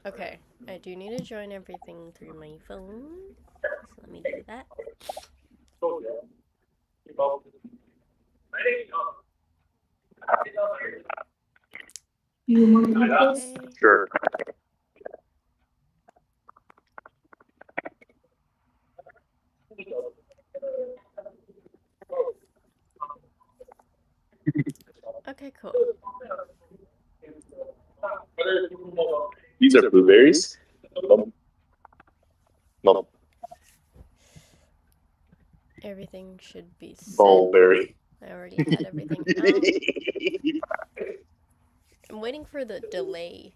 Okay, I do need to join everything through my phone. So let me do that. You want to eat this? Okay. Sure. Okay, cool. These are blueberries. No, Everything should be set. mulberry. I already had everything out. I'm waiting for the delay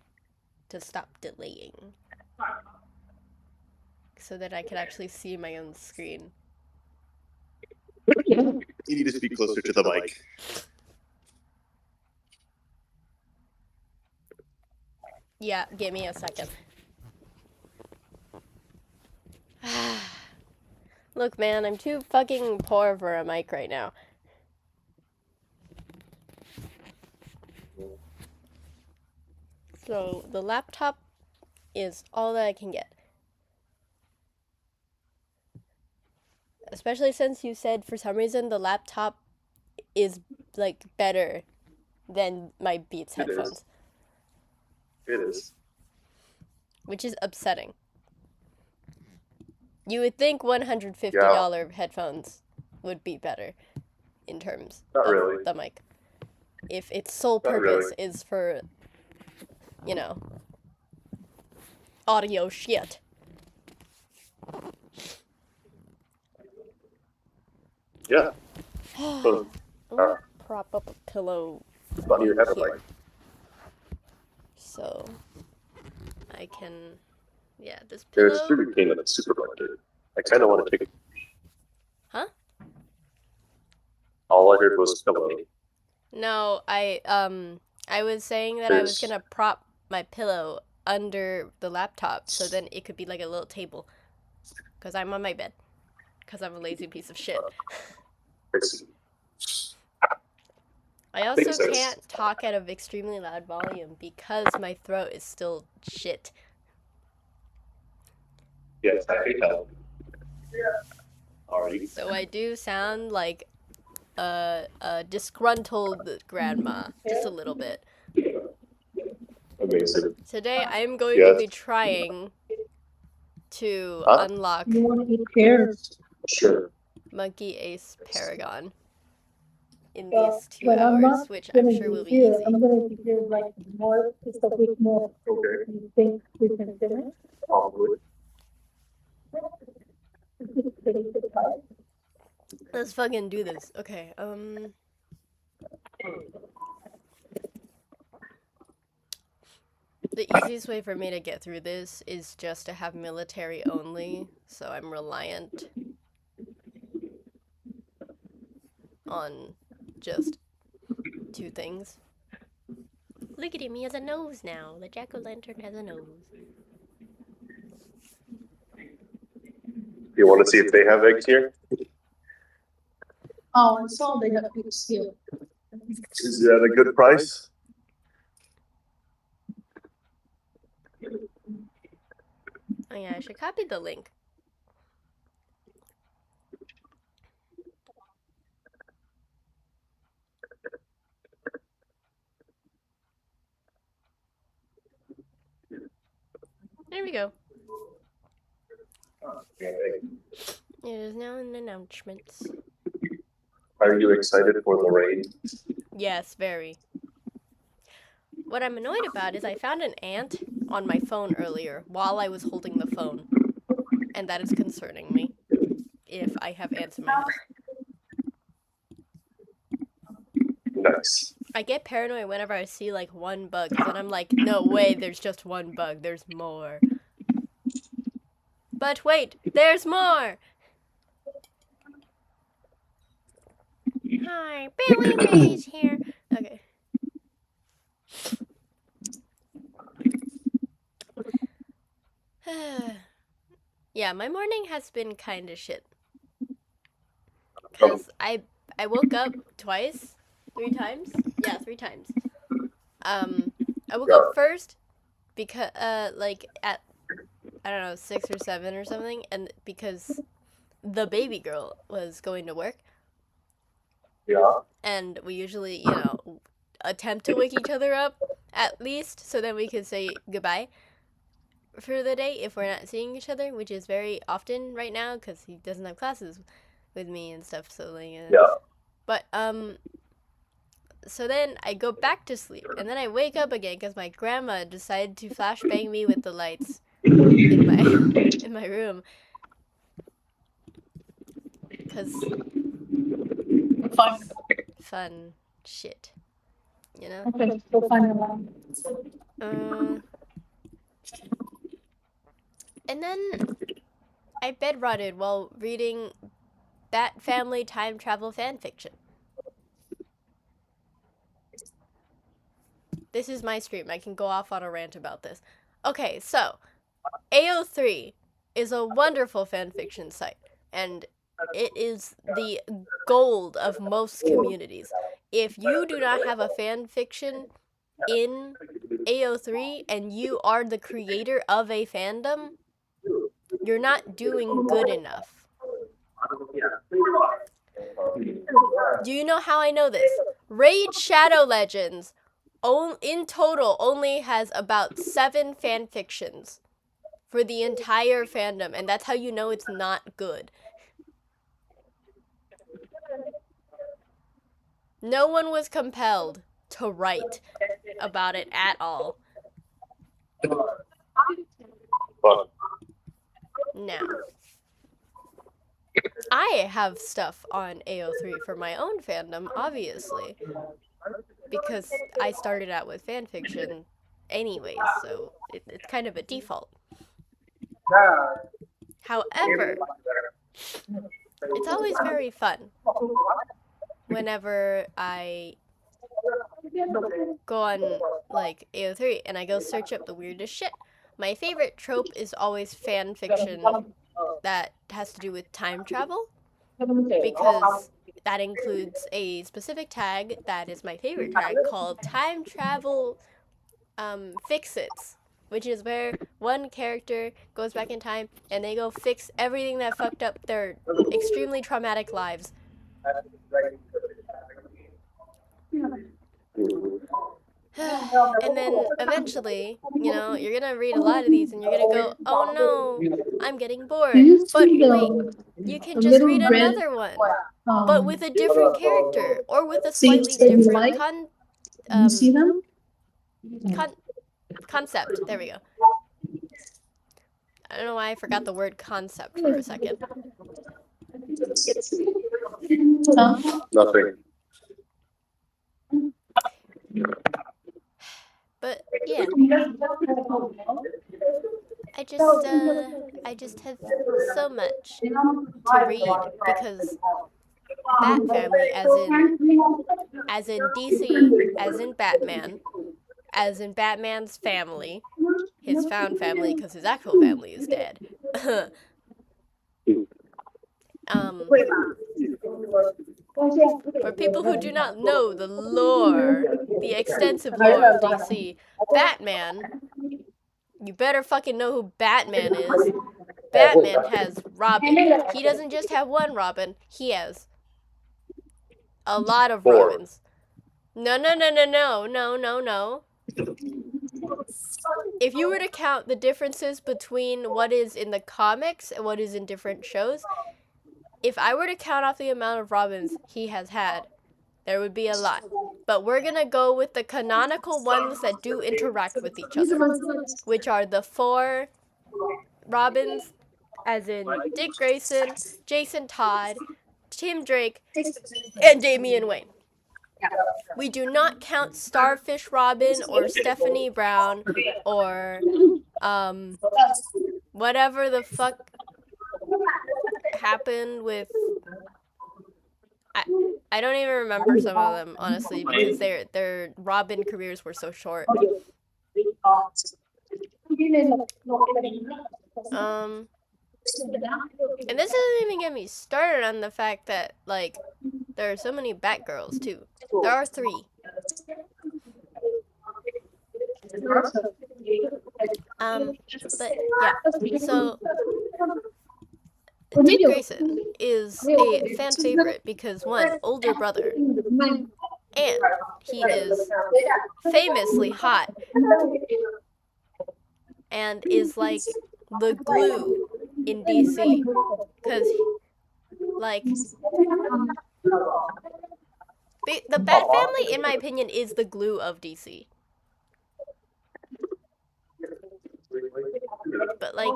to stop delaying so that I can actually see my own screen. You need to speak closer to the mic. Yeah, give me a second. Look, man, I'm too fucking poor for a mic right now. So, the laptop is all that I can get. Especially since you said for some reason the laptop is, like, better than my Beats headphones. It is. Which is upsetting. You would think $150 headphones would be better in terms Not of really. the mic. If its sole Not purpose really. is for, you know, audio shit. Yeah. I'm gonna prop up a pillow On your head, here. like. So I can, yeah, this There's pillow. sugar cane in the supermarket. I kind of want to take. Huh? All I heard was pillow. No, I was saying that I was gonna prop my pillow under the laptop so then it could be like a little table. Because I'm on my bed. Because I'm a lazy piece of shit. I also can't talk at an extremely loud volume because my throat is still shit. Yes, I hate that. Alright. So I do sound like a disgruntled grandma, just a little bit. Amazing. Today I'm going to be trying to unlock You want to eat pears? Sure. Monkey Ace Paragon in Well, these 2 but I'm hours, not which I'm gonna sure will be here. easy. I'm gonna be here like more, just a week more. Okay. You think we can finish? Probably. Let's fucking do this. Okay, the easiest way for me to get through this is just to have military only, so I'm reliant on just 2 things. Look at him, he has a nose now. The jack-o'-lantern has a nose. You want to see if they have eggs here? Oh, I saw they got pigs here. Is that a good price? Oh yeah, I should copy the link. There we go. It is now in announcements. Are you excited for the rain? Yes, very. What I'm annoyed about is I found an ant on my phone earlier while I was holding the phone. And that is concerning me. If I have ants in my house. Nice. I get paranoid whenever I see like one bug. Then I'm like, no way, there's just one bug. There's more. But wait, there's more! Hi, Billy Mays here. Okay. Yeah, my morning has been kind of shit. Because I woke up twice? 3 times? Yeah, 3 times. I woke up first because like at I don't know 6 or 7 or something, and because the baby girl was going to work, Yeah. and we usually attempt to wake each other up at least, so then we could say goodbye for the day if we're not seeing each other, which is very often right now because he doesn't have classes with me and stuff. So like, Yeah. but so then I go back to sleep, and then I wake up again because my grandma decided to flashbang me with the lights in my room. Cause Fine. fun shit, you know. Okay, go find the line. And then I bed rotted while reading Bat Family time travel fan fiction. This is my stream. I can go off on a rant about this. Okay, so AO3 is a wonderful fanfiction site, and it is the gold of most communities. If you do not have a fanfiction in AO3 and you are the creator of a fandom, you're not doing good enough. Do you know how I know this? Raid Shadow Legends in total only has about 7 fanfictions for the entire fandom, and that's how you know it's not good. No one was compelled to write about it at all. Now, I have stuff on AO3 for my own fandom, obviously, because I started out with fanfiction anyways, so it's kind of a default. However, it's always very fun whenever I go on like AO3 and I go search up the weirdest shit. My favorite trope is always fan fiction that has to do with time travel, because that includes a specific tag that is my favorite tag called time travel fix-its, which is where one character goes back in time and they go fix everything that fucked up their extremely traumatic lives. And then eventually, you're gonna read a lot of these and you're gonna go, oh no, I'm getting bored. But wait, you can just read another one, but with a different character or with a slightly different you see them? concept. There we go. I don't know why I forgot the word concept for a second. Nothing. But yeah, I just have so much to read because Bat Family, as in DC, as in Batman, as in Batman's family, his found family because his actual family is dead. For people who do not know the lore, the extensive lore of DC, Batman, you better fucking know who Batman is. Batman has Robin. He doesn't just have one Robin, he has a lot of Robins. No. If you were to count the differences between what is in the comics and what is in different shows, if I were to count off the amount of Robins he has had, there would be a lot. But we're gonna go with the canonical ones that do interact with each other, which are the 4 Robins, as in Dick Grayson, Jason Todd, Tim Drake, and Damian Wayne. We do not count Starfish Robin or Stephanie Brown or whatever the fuck happened with. I don't even remember some of them, honestly, because their Robin careers were so short. And this doesn't even get me started on the fact that, like, there are so many Batgirls, too. There are 3. But yeah, so Dick Grayson is a fan favorite because one, older brother, and he is famously hot and is like the glue in DC. Because, like, the Bat Family, in my opinion, is the glue of DC. But, like,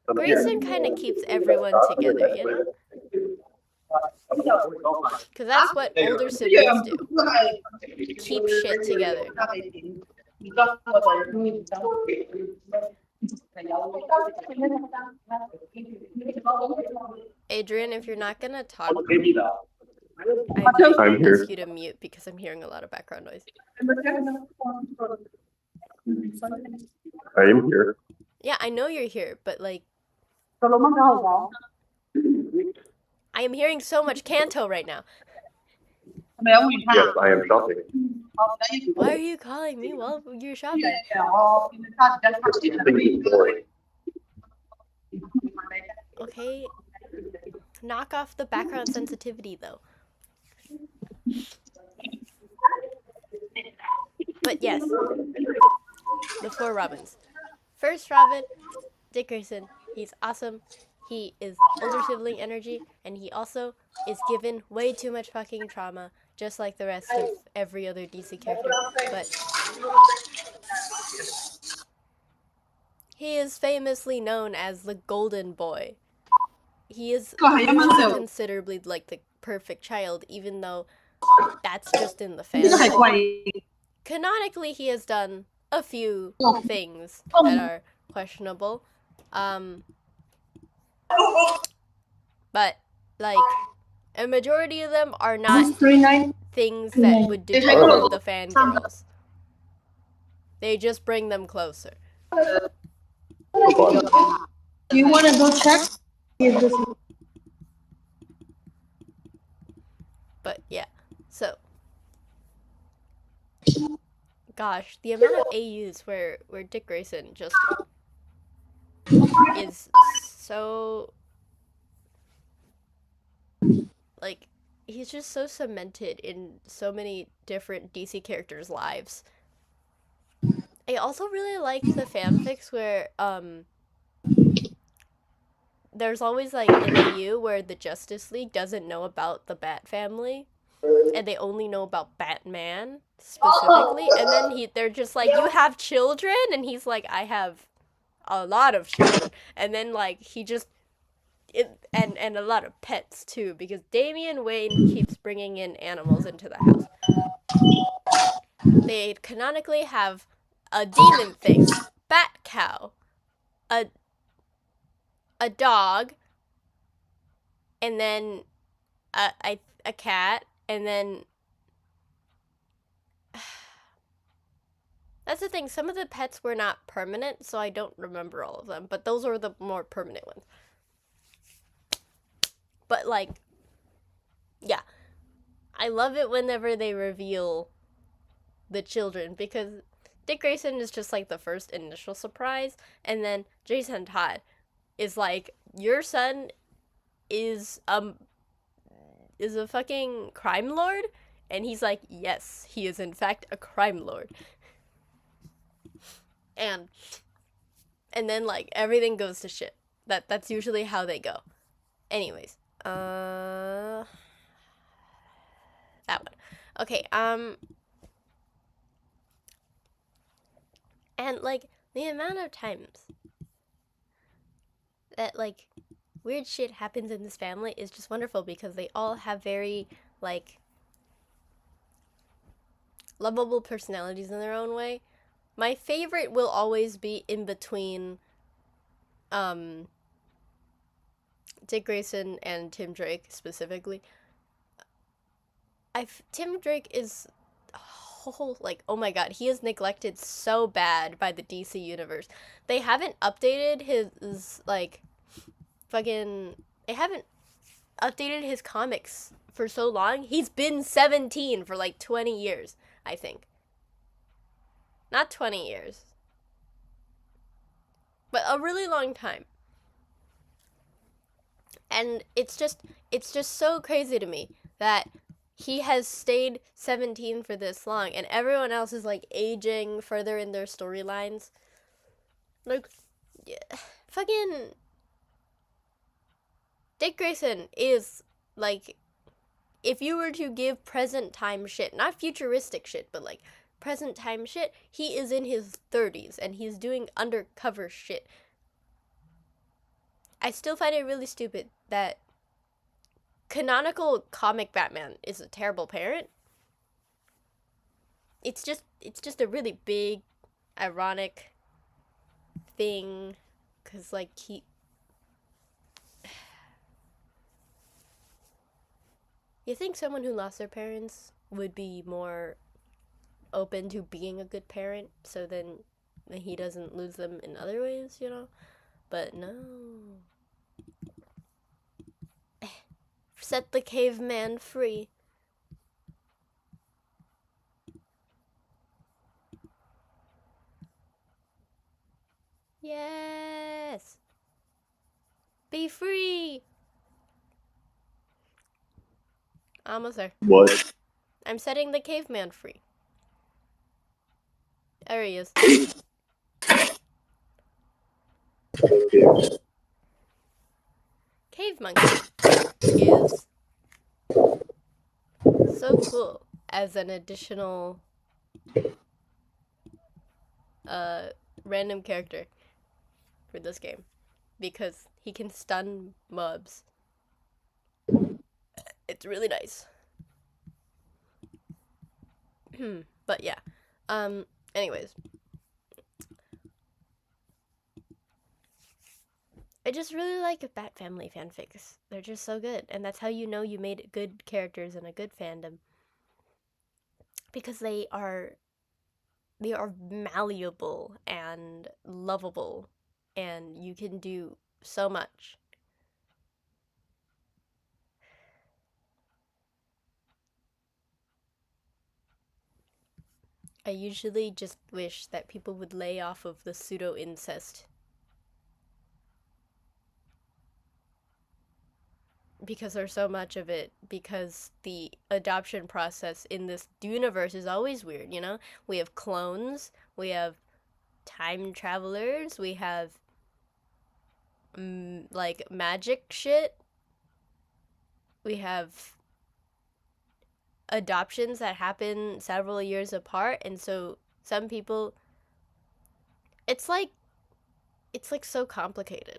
Grayson kind of keeps everyone together, you know? Because that's what older siblings do. Keep shit together. Adrian, if you're not gonna talk, I might I'm here. ask you to mute because I'm hearing a lot of background noise. I am here. Yeah, I know you're here, but like, I am hearing so much Kanto right now. Yes, I am shopping. Why are you calling me while you're shopping? Thinking boring. Okay, knock off the background sensitivity though. But yes, the four Robins. First Robin, Dick Grayson. He's awesome. He is older sibling energy, and he also is given way too much fucking trauma, just like the rest of every other DC character. But he is famously known as the Golden Boy. He is usually considerably like the perfect child, even though that's just in the fandom. Canonically, he has done a few things that are questionable. But, like, a majority of them are not things that would deter the fangirls. They just bring them closer. Do you want to go check? But, yeah. So, gosh, the amount of AUs where Dick Grayson just is so, like, he's just so cemented in so many different DC characters' lives. I also really like the fanfics where there's always like an AU where the Justice League doesn't know about the Bat Family and they only know about Batman specifically, and then they're just like, you have children, and he's like, I have a lot of children, and then like he just and a lot of pets too, because Damian Wayne keeps bringing in animals into the house. They canonically have a demon thing, Bat Cow, a dog, and then a cat, and then that's the thing, some of the pets were not permanent, so I don't remember all of them, but those were the more permanent ones. But like, yeah, I love it whenever they reveal the children, because Dick Grayson is just like the first initial surprise, and then Jason Todd is like, your son is a fucking crime lord? And he's like, yes, he is in fact a crime lord. And then like everything goes to shit. That's usually how they go. Anyways, that one. Okay, and like the amount of times that like weird shit happens in this family is just wonderful, because they all have very like lovable personalities in their own way. My favorite will always be in between Dick Grayson and Tim Drake specifically. Tim Drake is like, oh my god, he is neglected so bad by the DC universe. They haven't updated his like fucking they haven't updated his comics for so long. He's been 17 for like 20 years, I think. Not 20 years. but a really long time. And it's just so crazy to me that he has stayed 17 for this long, and everyone else is like aging further in their storylines. Like, yeah, fucking Dick Grayson is like, if you were to give present time shit, not futuristic shit, but like present time shit, he is in his 30s and he's doing undercover shit. I still find it really stupid that canonical comic Batman is a terrible parent. It's just a really big, ironic thing, cause like you think someone who lost their parents would be more open to being a good parent, so then he doesn't lose them in other ways, you know? But no. Set the caveman free. Yes. Be free. Almost there. What? I'm setting the caveman free. There he is. Cave monkey is so cool as an additional random character for this game, because he can stun mobs. It's really nice. But yeah. Anyways. I just really like Bat Family fanfics. They're just so good. And that's how you know you made good characters and a good fandom. Because they are malleable and lovable, and you can do so much. I usually just wish that people would lay off of the pseudo-incest, because there's so much of it, because the adoption process in this universe is always weird, you know? We have clones, we have time travelers, we have like magic shit, we have adoptions that happen several years apart, and so some people, it's like so complicated.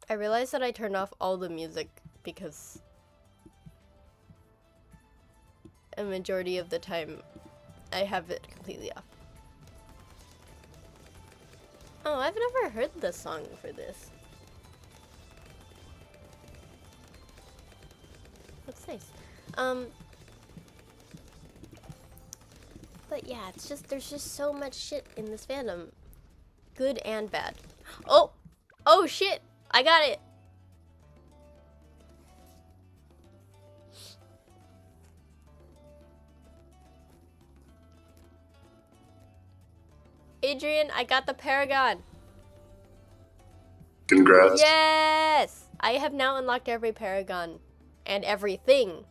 I realized that I turned off all the music because a majority of the time I have it completely off. Oh, I've never heard the song for this. That's nice. But yeah, it's just, there's just so much shit in this fandom. Good and bad. Oh! Oh shit! I got it! Adrian, I got the Paragon! Congrats. Yes! I have now unlocked every Paragon. And everything.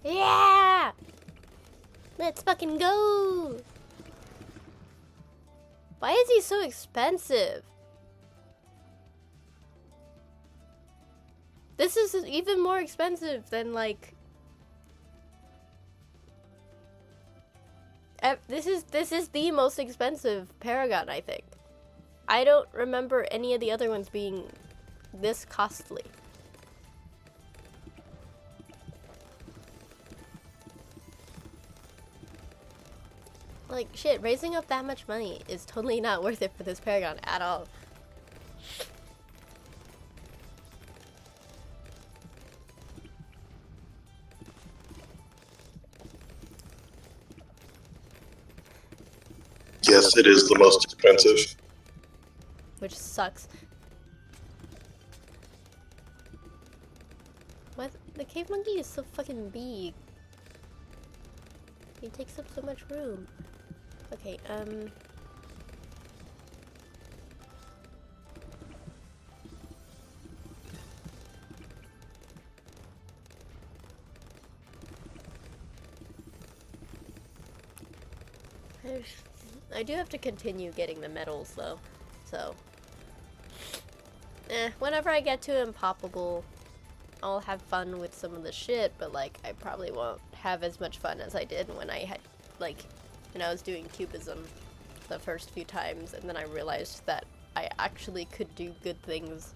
Yeah! Let's fucking go! Why is he so expensive? This is even more expensive than like... This is the most expensive Paragon, I think. I don't remember any of the other ones being this costly. Like, shit, raising up that much money is totally not worth it for this Paragon at all. Yes, it is the most expensive. Which sucks. What? The cave monkey is so fucking big. He takes up so much room. Okay, I do have to continue getting the medals though, so. Whenever I get to Impoppable, I'll have fun with some of the shit, but like, I probably won't have as much fun as I did when I had, like, when I was doing cubism the first few times, and then I realized that I actually could do good things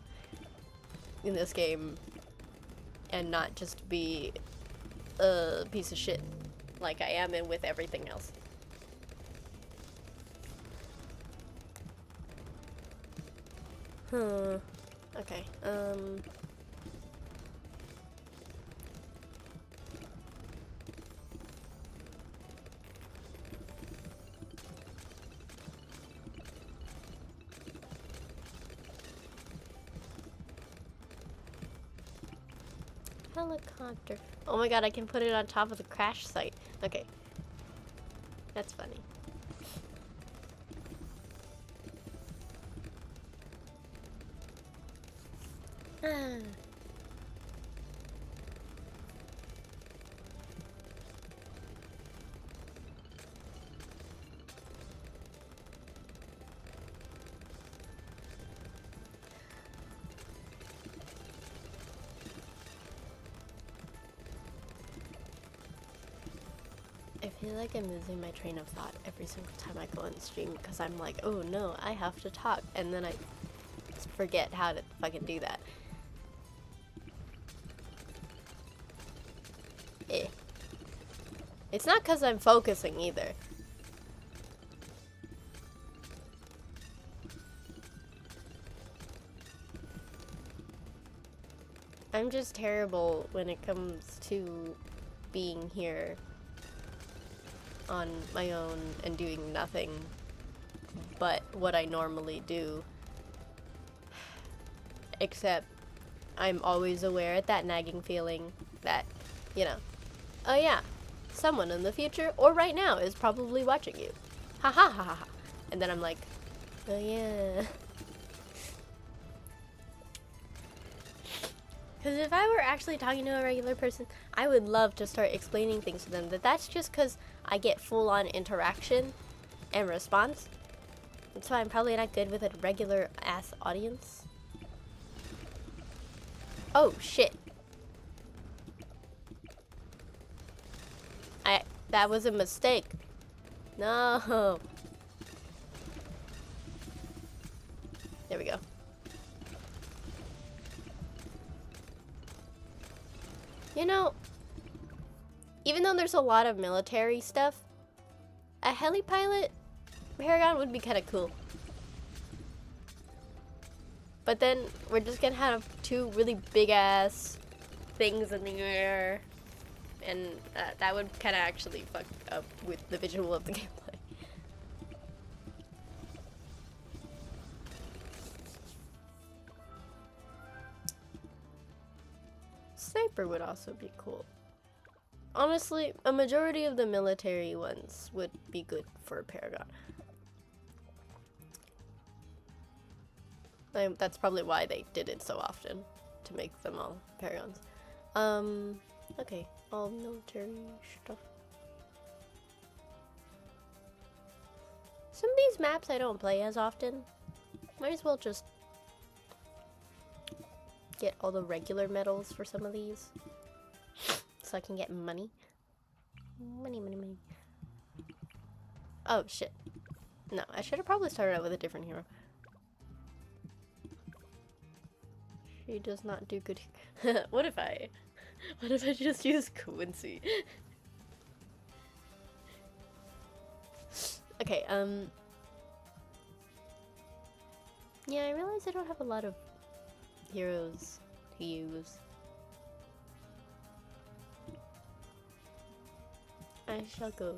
in this game and not just be a piece of shit like I am in with everything else. Huh. Okay, helicopter. Oh my god, I can put it on top of the crash site. Okay. That's funny. Ah. I feel like I'm losing my train of thought every single time I go on the stream because I'm like, oh no, I have to talk, and then I just forget how to fucking do that. It's not because I'm focusing either. I'm just terrible when it comes to being here on my own and doing nothing but what I normally do. Except I'm always aware at that nagging feeling that, you know, oh yeah, someone in the future or right now is probably watching you. Ha ha ha ha ha. And then I'm like, oh yeah. Because if I were actually talking to a regular person, I would love to start explaining things to them. That's just because I get full-on interaction and response. That's why I'm probably not good with a regular-ass audience. Oh, shit. That was a mistake. No. There we go. You know, even though there's a lot of military stuff, a heli pilot Paragon would be kind of cool. But then we're just gonna have two really big ass things in the air, and that would kind of actually fuck up with the visual of the gameplay. Sniper would also be cool. Honestly, a majority of the military ones would be good for a Paragon. That's probably why they did it so often, to make them all Paragons. Okay, all military stuff. Some of these maps I don't play as often. Might as well just get all the regular medals for some of these, so I can get money. Money, money, money. Oh, shit. No, I should have probably started out with a different hero. She does not do good. What if I just use Quincy? Okay, yeah, I realize I don't have a lot of heroes to use. I shall go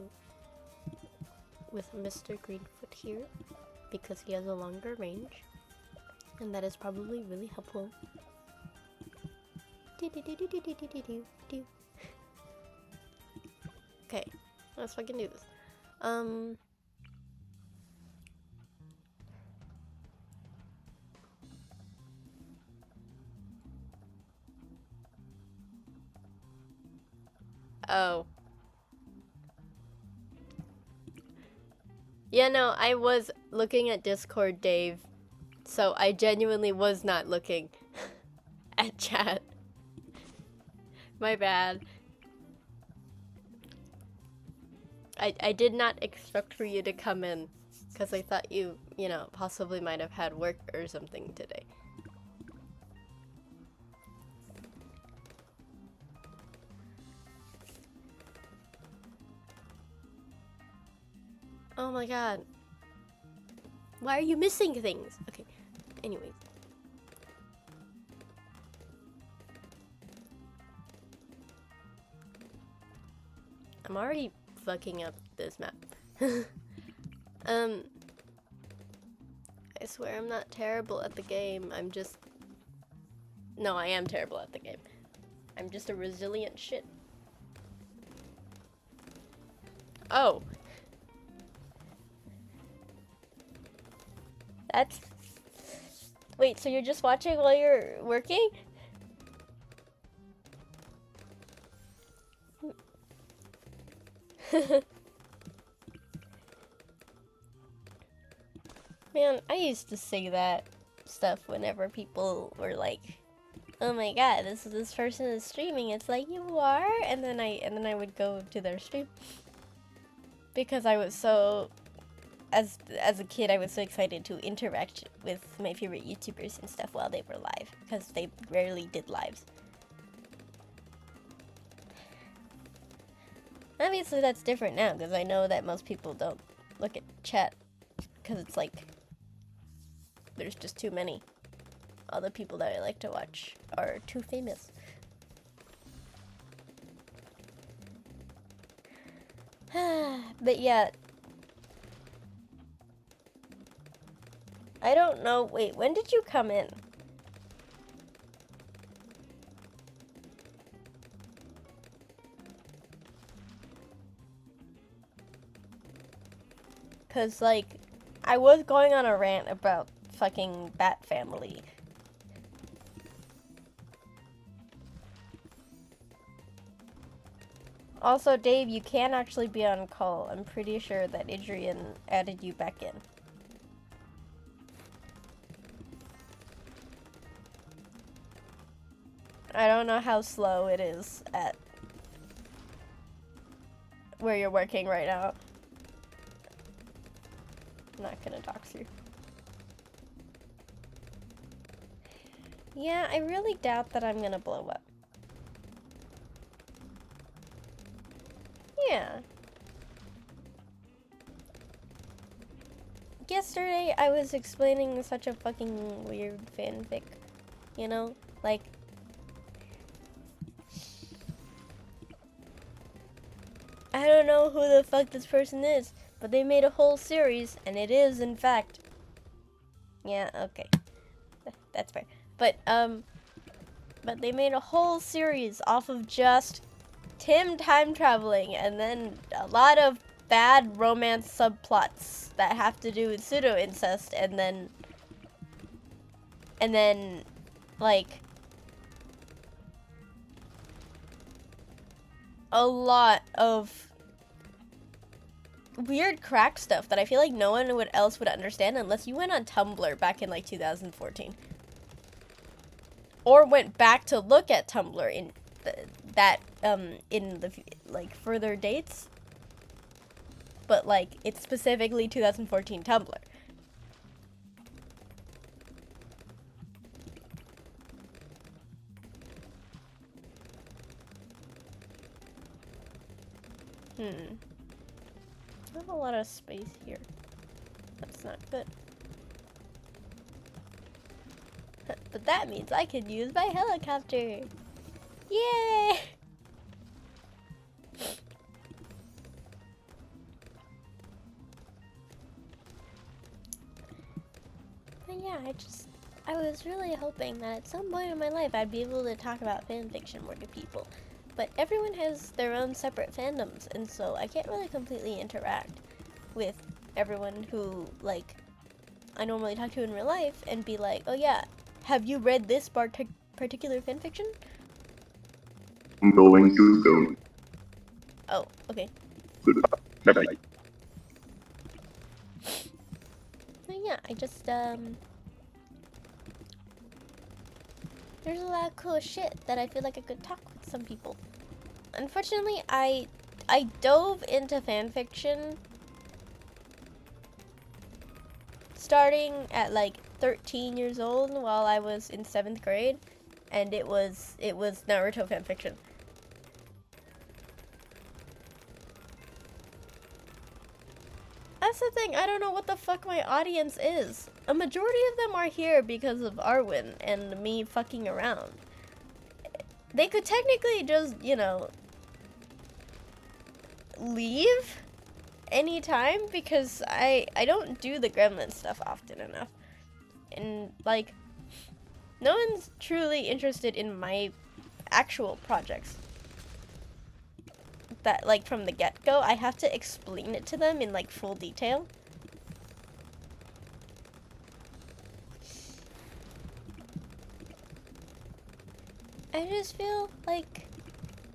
with Mr. Greenfoot here because he has a longer range, and that is probably really helpful Okay, let's fucking do this. Oh. Yeah, no, I was looking at Discord, Dave. So I genuinely was not looking at chat. My bad. I did not expect for you to come in. Because I thought you know, possibly might have had work or something today. Oh my god. Why are you missing things? Okay, anyways. I'm already fucking up this map. I swear I'm not terrible at the game. I'm just... No, I am terrible at the game. I'm just a resilient shit. Oh. That's... Wait, so you're just watching while you're working? Man, I used to say that stuff whenever people were like, "Oh my god, this person is streaming." It's like, "You are?" And then I would go to their stream. Because I was so as a kid, I was so excited to interact with my favorite YouTubers and stuff while they were live, because they rarely did lives. Obviously that's different now, because I know that most people don't look at chat, because it's like, there's just too many. All the people that I like to watch are too famous. But yeah, I don't know, wait, when did you come in? Cause like, I was going on a rant about fucking Bat Family. Also, Dave, you can actually be on call. I'm pretty sure that Adrian added you back in. I don't know how slow it is at where you're working right now. I'm not gonna dox you. Yeah, I really doubt that I'm gonna blow up. Yeah. Yesterday, I was explaining such a fucking weird fanfic, you know? Like, I don't know who the fuck this person is, but they made a whole series, and it is, in fact... Yeah, okay. That's fair. But they made a whole series off of just Tim time traveling, and then a lot of bad romance subplots that have to do with pseudo-incest, and then, like, a lot of weird crack stuff that I feel like no one else would understand unless you went on Tumblr back in, like, 2014. Or went back to look at Tumblr in in the, like, further dates. But, like, it's specifically 2014 Tumblr. I have a lot of space here. That's not good. But that means I can use my helicopter. Yay! But yeah, I was really hoping that at some point in my life I'd be able to talk about fanfiction more to people. But everyone has their own separate fandoms, and so I can't really completely interact with everyone who, like, I normally talk to in real life and be like, oh yeah, have you read this particular fanfiction? I'm going to go. Oh, okay. Goodbye. Bye-bye. So yeah, I just, there's a lot of cool shit that I feel like I could talk with some people. Unfortunately, I dove into fanfiction starting at like 13 years old while I was in 7th grade, and it was Naruto fanfiction. That's the thing, I don't know what the fuck my audience is. A majority of them are here because of Arwen and me fucking around. They could technically just, you know, leave anytime because I don't do the gremlin stuff often enough. And, like, no one's truly interested in my actual projects. That, like, from the get-go, I have to explain it to them in, like, full detail. I just feel like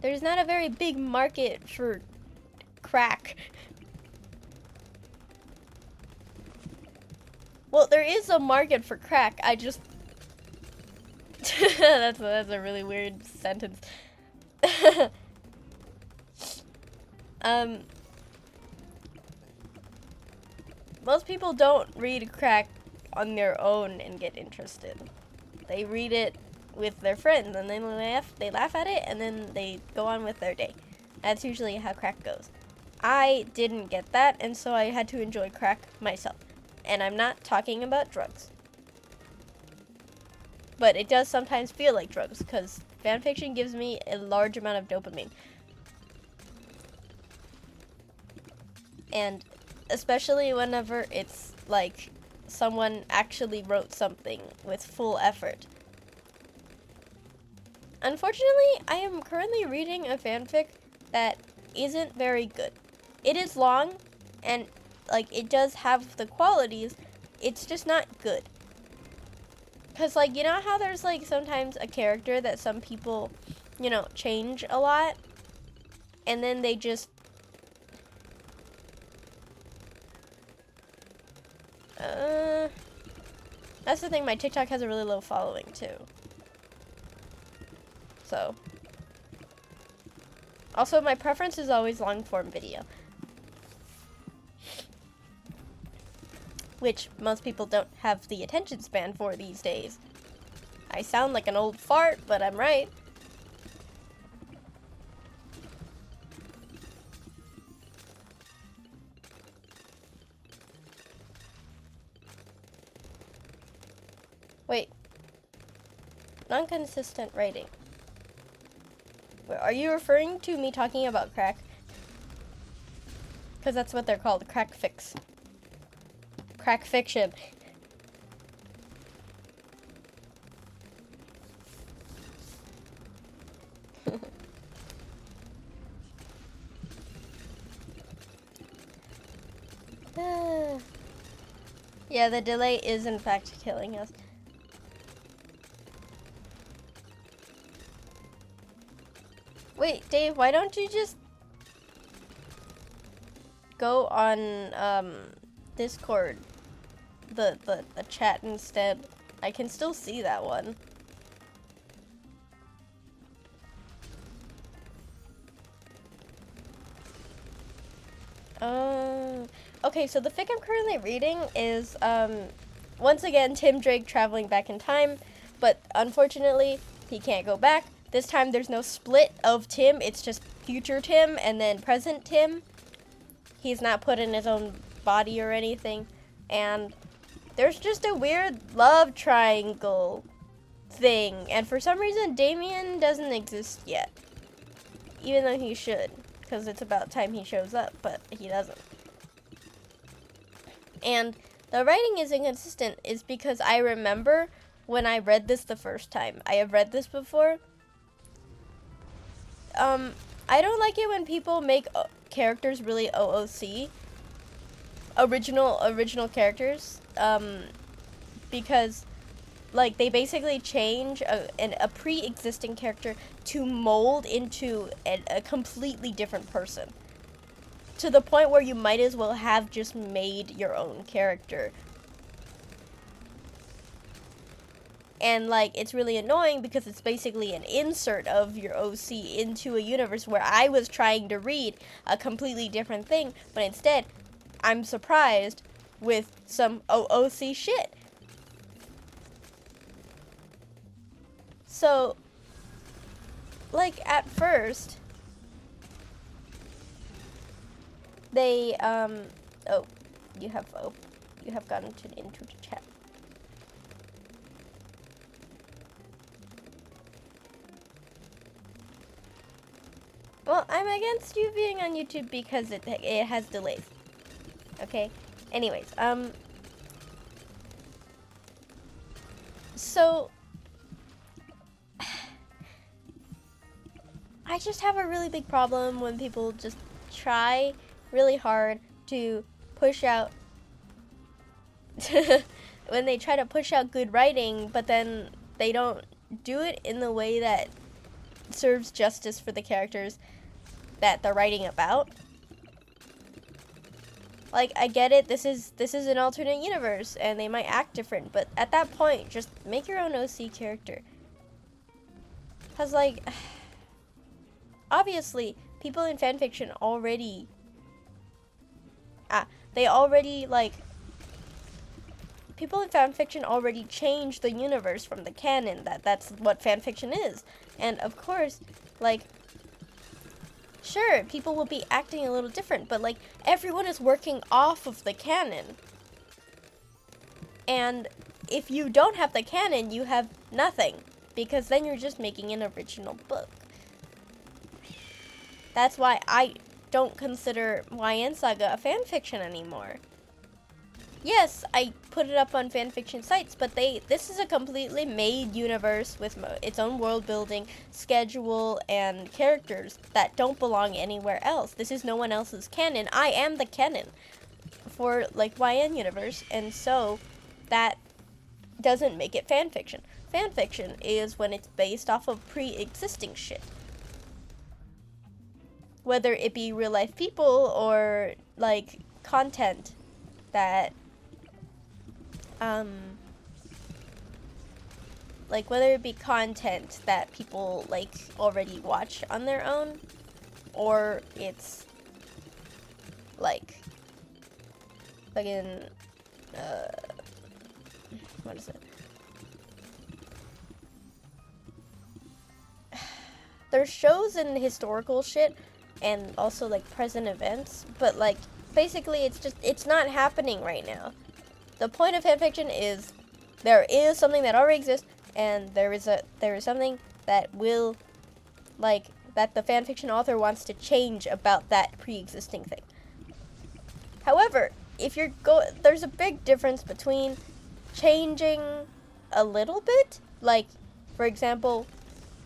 there's not a very big market for crack. Well, there is a market for crack, I just... that's a really weird sentence. Most people don't read crack on their own and get interested. They read it with their friends and then they laugh at it and then they go on with their day. That's usually how crack goes. I didn't get that, and so I had to enjoy crack myself. And I'm not talking about drugs. But it does sometimes feel like drugs, because fanfiction gives me a large amount of dopamine. And especially whenever it's like someone actually wrote something with full effort. Unfortunately, I am currently reading a fanfic that isn't very good. It is long, and like it does have the qualities, it's just not good. Cause like, you know how there's like sometimes a character that some people, you know, change a lot, and then they just that's the thing, my TikTok has a really low following too. So. Also, my preference is always long form video. Which most people don't have the attention span for these days. I sound like an old fart, but I'm right. Wait. Non-consistent writing. Are you referring to me talking about crack? Because that's what they're called, crack fix. Crack fiction. Yeah, the delay is in fact killing us. Wait, Dave, why don't you just go on Discord, the chat instead? I can still see that one. Okay, so the fic I'm currently reading is once again Tim Drake traveling back in time, but unfortunately he can't go back. This time there's no split of Tim, it's just future Tim and then present Tim. He's not put in his own body or anything, and there's just a weird love triangle thing, and for some reason Damien doesn't exist yet, even though he should, because it's about time he shows up, but he doesn't. And the writing is inconsistent is because I remember when I read this the first time. I have read this before. I don't like it when people make characters really OOC. Original characters. Because, like, they basically change a pre-existing character to mold into a completely different person. To the point where you might as well have just made your own character. And, like, it's really annoying because it's basically an insert of your OC into a universe where I was trying to read a completely different thing, but instead, I'm surprised with some OOC shit. So, like, at first, they, oh, you have gotten into the chat. Well, I'm against you being on YouTube because it has delays. Okay? Anyways, so I just have a really big problem when people just try really hard to push out when they try to push out good writing, but then they don't do it in the way that serves justice for the characters that they're writing about. Like, I get it, this is an alternate universe and they might act different, but at that point, just make your own OC character. Cause, like, obviously, people in fanfiction already people in fanfiction already change the universe from the canon. That's what fanfiction is. And of course, like, sure, people will be acting a little different, but, like, everyone is working off of the canon. And if you don't have the canon, you have nothing, because then you're just making an original book. That's why I don't consider YN Saga a fanfiction anymore. Yes, I put it up on fanfiction sites, but this is a completely made universe with its own world building, schedule, and characters that don't belong anywhere else. This is no one else's canon. I am the canon for, like, YN universe, and so that doesn't make it fanfiction. Fanfiction is when it's based off of pre-existing shit. Whether it be real life people or, like, content that like, whether it be content that people, like, already watch on their own, or it's, like, fucking, what is it? There's shows and historical shit, and also, like, present events, but, like, basically it's not happening right now. The point of fanfiction is there is something that already exists, and there is something that will, like, that the fanfiction author wants to change about that pre-existing thing. However, if there's a big difference between changing a little bit, like, for example,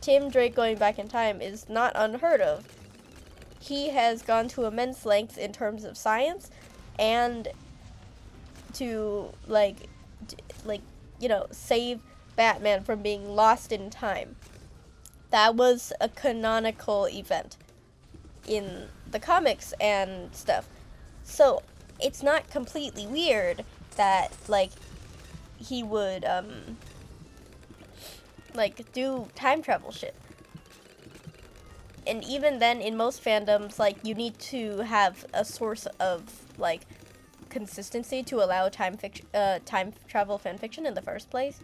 Tim Drake going back in time is not unheard of. He has gone to immense lengths in terms of science and to, like, you know, save Batman from being lost in time. That was a canonical event in the comics and stuff. So, it's not completely weird that, like, he would, like, do time travel shit. And even then, in most fandoms, like, you need to have a source of, like, consistency to allow time travel fanfiction in the first place.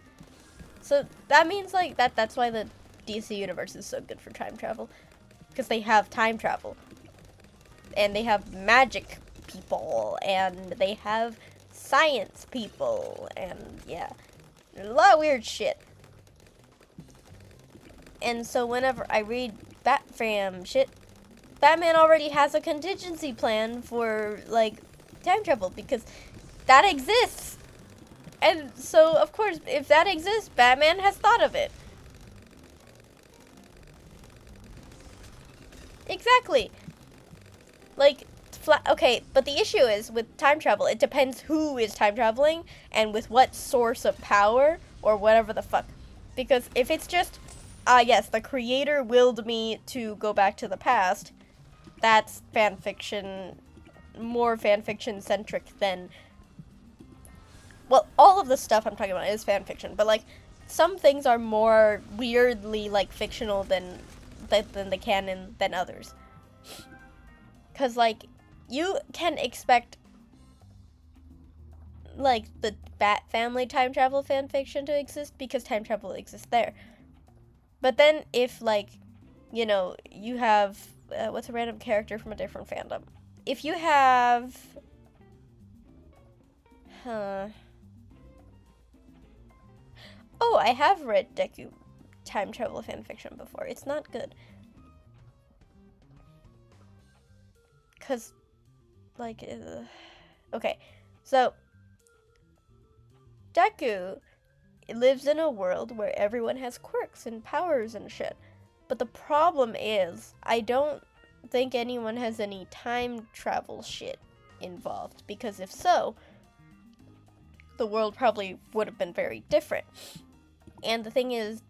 So that means, like, that's why the DC universe is so good for time travel, because they have time travel, and they have magic people, and they have science people, and yeah, a lot of weird shit. And so whenever I read Batfam shit, Batman already has a contingency plan for, like, time travel, because that exists. And so, of course, if that exists, Batman has thought of it. Exactly. Like, okay, but the issue is with time travel, it depends who is time traveling and with what source of power or whatever the fuck. Because if it's just, yes, the creator willed me to go back to the past, that's fan fiction, more fan fiction centric than, well, all of the stuff I'm talking about is fan fiction, but like, some things are more weirdly like fictional than the canon than others. Cause like, you can expect like the Bat Family time travel fan fiction to exist because time travel exists there. But then if like, you know, you have what's a random character from a different fandom? If you have, oh, I have read Deku time travel fan fiction before. It's not good. Cause, like, okay, so Deku lives in a world where everyone has quirks and powers and shit. But the problem is, I don't think anyone has any time travel shit involved. Because if so, the world probably would have been very different. And the thing is,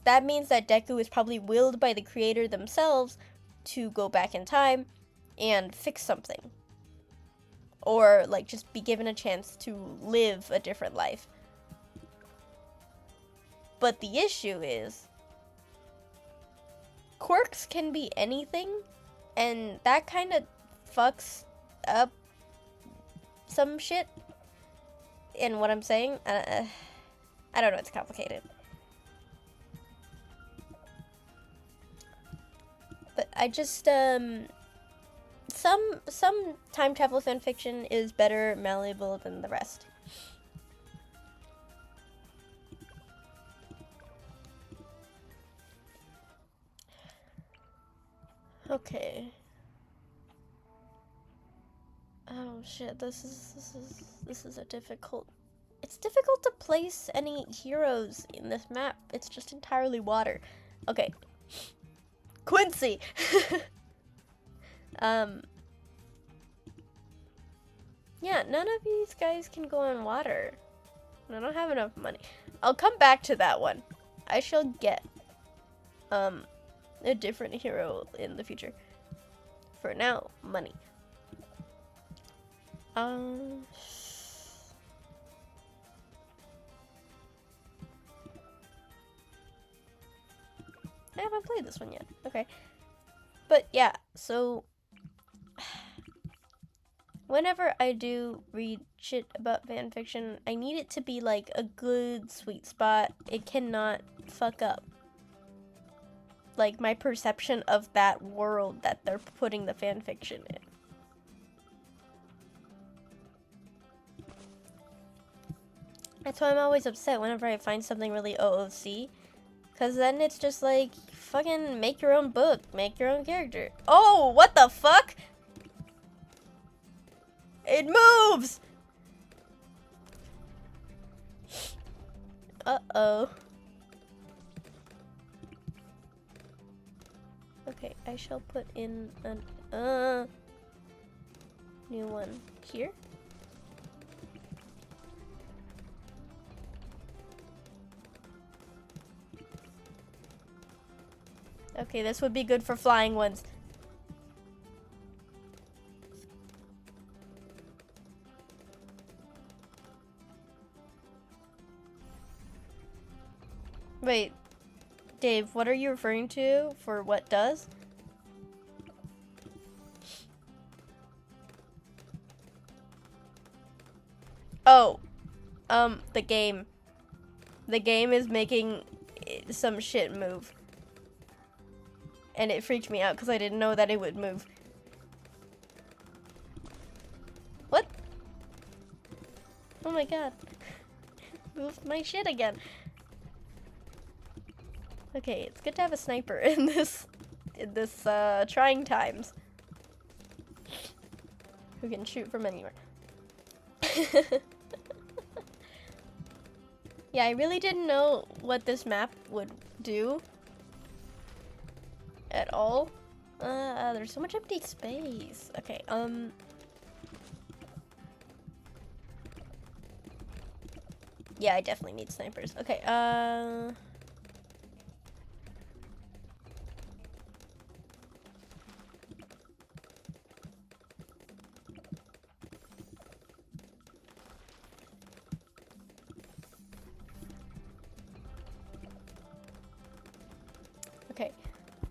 that means that Deku is probably willed by the creator themselves to go back in time and fix something. Or, like, just be given a chance to live a different life. But the issue is, quirks can be anything, and that kind of fucks up some shit. And what I'm saying, I don't know, it's complicated. But I just, some time travel fanfiction is better malleable than the rest. Okay. Oh shit, this is a difficult. It's difficult to place any heroes in this map. It's just entirely water. Okay. Quincy. Yeah, none of these guys can go on water. I don't have enough money. I'll come back to that one. I shall get a different hero in the future. For now, money. I haven't played this one yet. Okay. But yeah, so whenever I do read shit about fanfiction, I need it to be like a good sweet spot. It cannot fuck up like my perception of that world that they're putting the fanfiction in. That's why I'm always upset whenever I find something really OOC. Cause then it's just like, fucking make your own book, make your own character. Oh, what the fuck? It moves! Uh-oh. Okay, I shall put in an, new one here. Okay, this would be good for flying ones. Wait, Dave, what are you referring to for what does? Oh, the game. The game is making some shit move. And it freaked me out because I didn't know that it would move. What? Oh my god. Moved my shit again. Okay, it's good to have a sniper in this trying times. Who can shoot from anywhere. Yeah, I really didn't know what this map would do at all. There's so much empty space. Okay, yeah, I definitely need snipers. Okay, okay.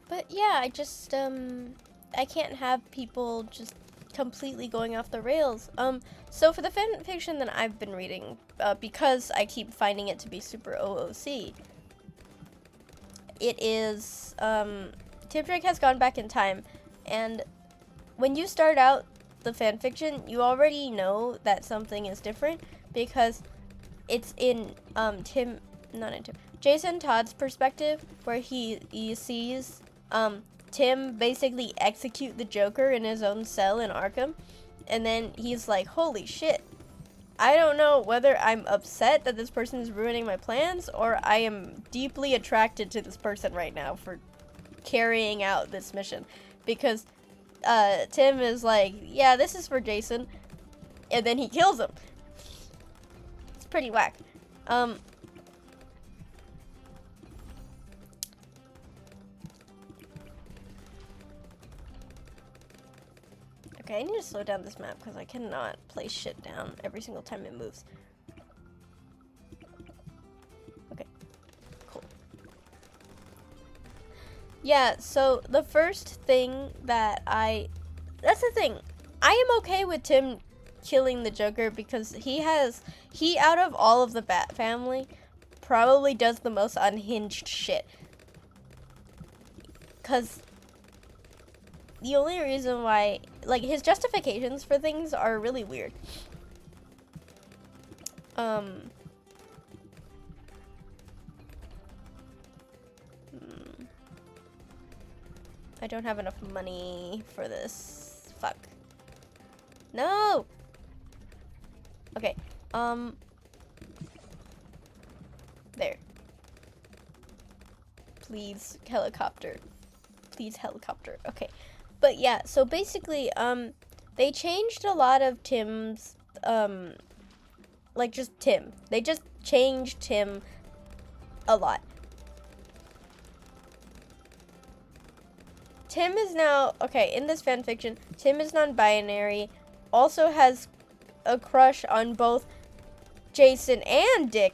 But yeah, I just, I can't have people just completely going off the rails. So for the fan fiction that I've been reading, because I keep finding it to be super OOC, it is, Tim Drake has gone back in time, and when you start out the fan fiction, you already know that something is different because it's in, Jason Todd's perspective, where he sees, Tim basically execute the Joker in his own cell in Arkham, and then he's like, holy shit, I don't know whether I'm upset that this person is ruining my plans, or I am deeply attracted to this person right now for carrying out this mission, because Tim is like, yeah, this is for Jason, and then he kills him. It's pretty whack. Okay, I need to slow down this map because I cannot place shit down every single time it moves. Okay, cool. Yeah, so the first thing that that's the thing. I am okay with Tim killing the Joker because he out of all of the Bat family, probably does the most unhinged shit. Because the only reason why, like, his justifications for things are really weird. I don't have enough money for this. Fuck. No! Okay, there. Please, helicopter. Please, helicopter. Okay. But yeah, so basically, they changed a lot of Tim's, like, just Tim. They just changed Tim a lot. Tim is now, okay, in this fanfiction, Tim is non-binary, also has a crush on both Jason and Dick.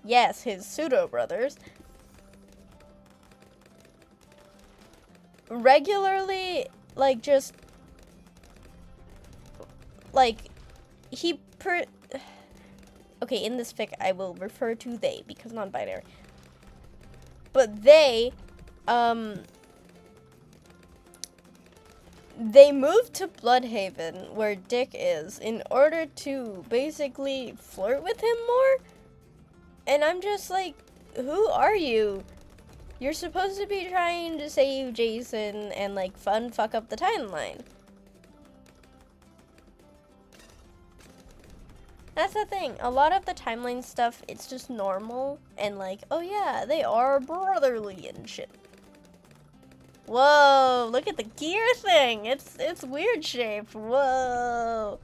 Yes, his pseudo-brothers. Regularly, like, just, like, okay, in this fic, I will refer to they, because non-binary. But they moved to Bloodhaven, where Dick is, in order to basically flirt with him more. And I'm just like, who are you? You're supposed to be trying to save Jason and, like, fuck up the timeline. That's the thing. A lot of the timeline stuff, it's just normal. And, like, oh yeah, they are brotherly and shit. Whoa, look at the gear thing. It's weird shaped. Whoa.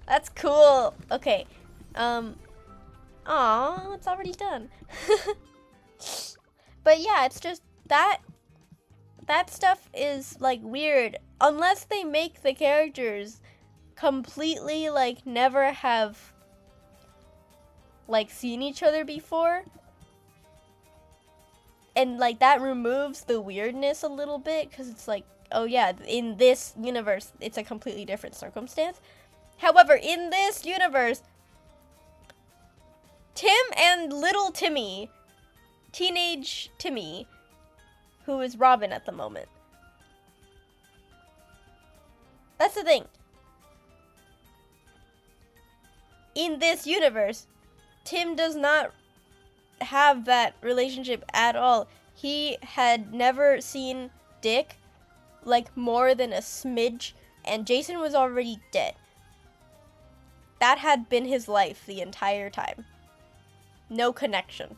That's cool. Okay. Aw, it's already done. But yeah, it's just that stuff is, like, weird. Unless they make the characters completely, like, never have, like, seen each other before. And, like, that removes the weirdness a little bit, because it's like, oh yeah, in this universe, it's a completely different circumstance. However, in this universe, Tim and little Timmy, teenage Timmy, who is Robin at the moment. That's the thing. In this universe, Tim does not have that relationship at all. He had never seen Dick, like, more than a smidge, and Jason was already dead. That had been his life the entire time. no connection.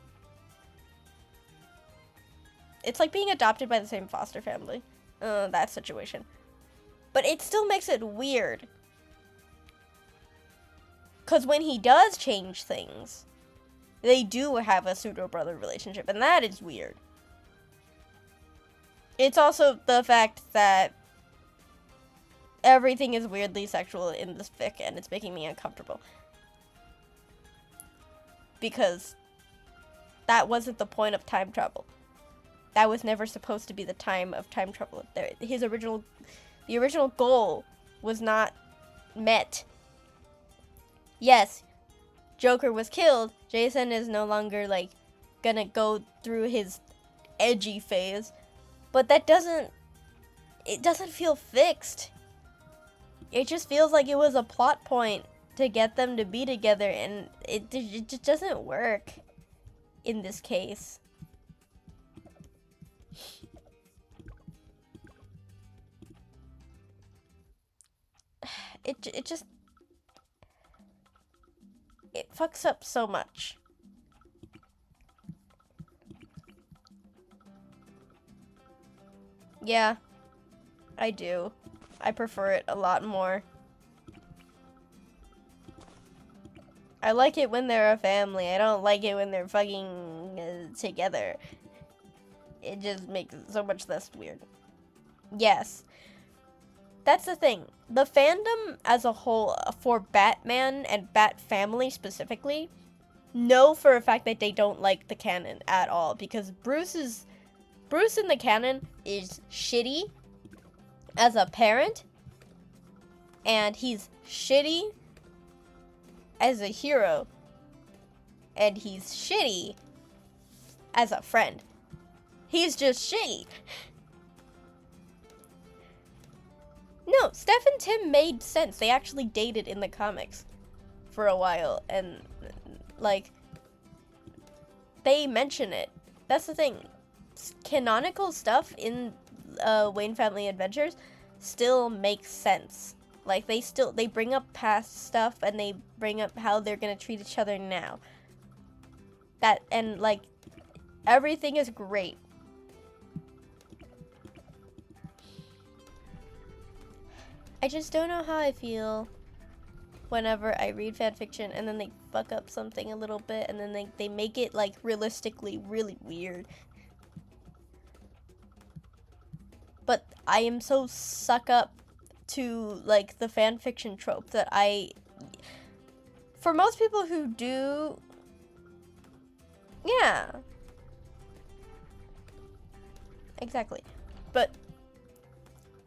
It's like being adopted by the same foster family. That situation. But it still makes it weird. Because when he does change things, they do have a pseudo-brother relationship, and that is weird. It's also the fact that everything is weirdly sexual in this fic, and it's making me uncomfortable. Because that wasn't the point of time travel. That was never supposed to be the time of time travel. The original goal was not met. Yes, Joker was killed. Jason is no longer, like, gonna go through his edgy phase. But it doesn't feel fixed. It just feels like it was a plot point to get them to be together, and it just doesn't work in this case. It fucks up so much. Yeah, I do. I prefer it a lot more. I like it when they're a family. I don't like it when they're fucking together. It just makes it so much less weird. Yes. That's the thing. The fandom as a whole for Batman and Bat Family specifically know for a fact that they don't like the canon at all, because Bruce in the canon is shitty as a parent, and he's shitty as a hero, and he's shitty as a friend. He's just shitty. No, Steph and Tim made sense. They actually dated in the comics for a while, and, like, they mention it. That's the thing. Canonical stuff in Wayne Family Adventures still makes sense. Like, they bring up past stuff, and they bring up how they're gonna treat each other now. And, like, everything is great. I just don't know how I feel whenever I read fanfiction and then they fuck up something a little bit, and then they make it, like, realistically really weird. But I am so suck up to, like, the fanfiction trope that for most people who do, yeah, exactly. But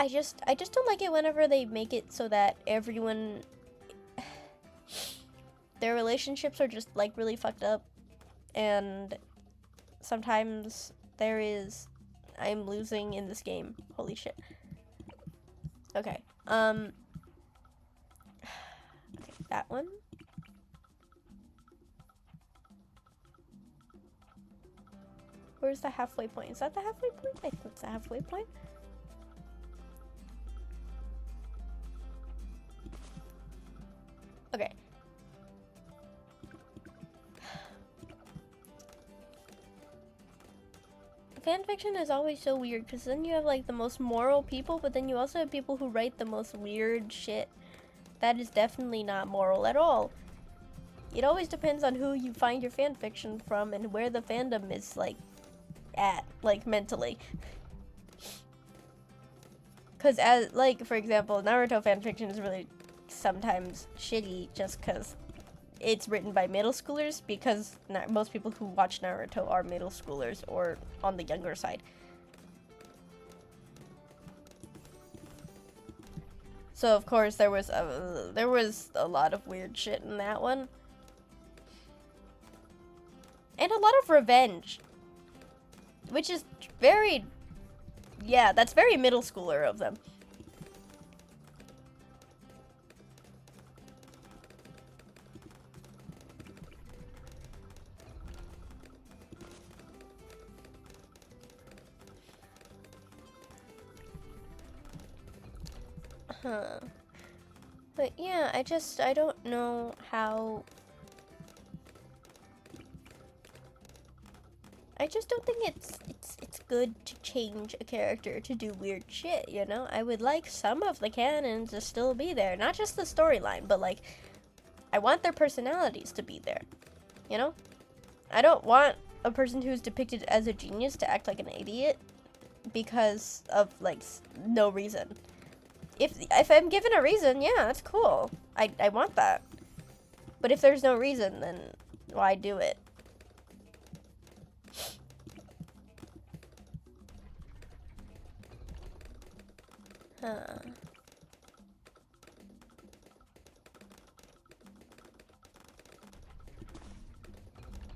I just don't like it whenever they make it so that everyone, their relationships are just, like, really fucked up, and sometimes I'm losing in this game. Holy shit. Okay. Okay, that one. Where's the halfway point? Is that the halfway point? I think it's the halfway point. Okay. Fanfiction is always so weird, because then you have, like, the most moral people, but then you also have people who write the most weird shit that is definitely not moral at all. It always depends on who you find your fanfiction from and where the fandom is, like, at, like, mentally. Because, as, like, for example, Naruto fanfiction is really sometimes shitty just because it's written by middle schoolers, because most people who watch Naruto are middle schoolers or on the younger side. So of course there was a lot of weird shit in that one. And a lot of revenge. Which is very, yeah, that's very middle schooler of them. Huh. But yeah, I don't know how I just don't think it's good to change a character to do weird shit, you know? I would like some of the canon to still be there. Not just the storyline, but like I want their personalities to be there. You know? I don't want a person who's depicted as a genius to act like an idiot because of like no reason. If I'm given a reason, yeah, that's cool. I want that. But if there's no reason, then why do it? Huh.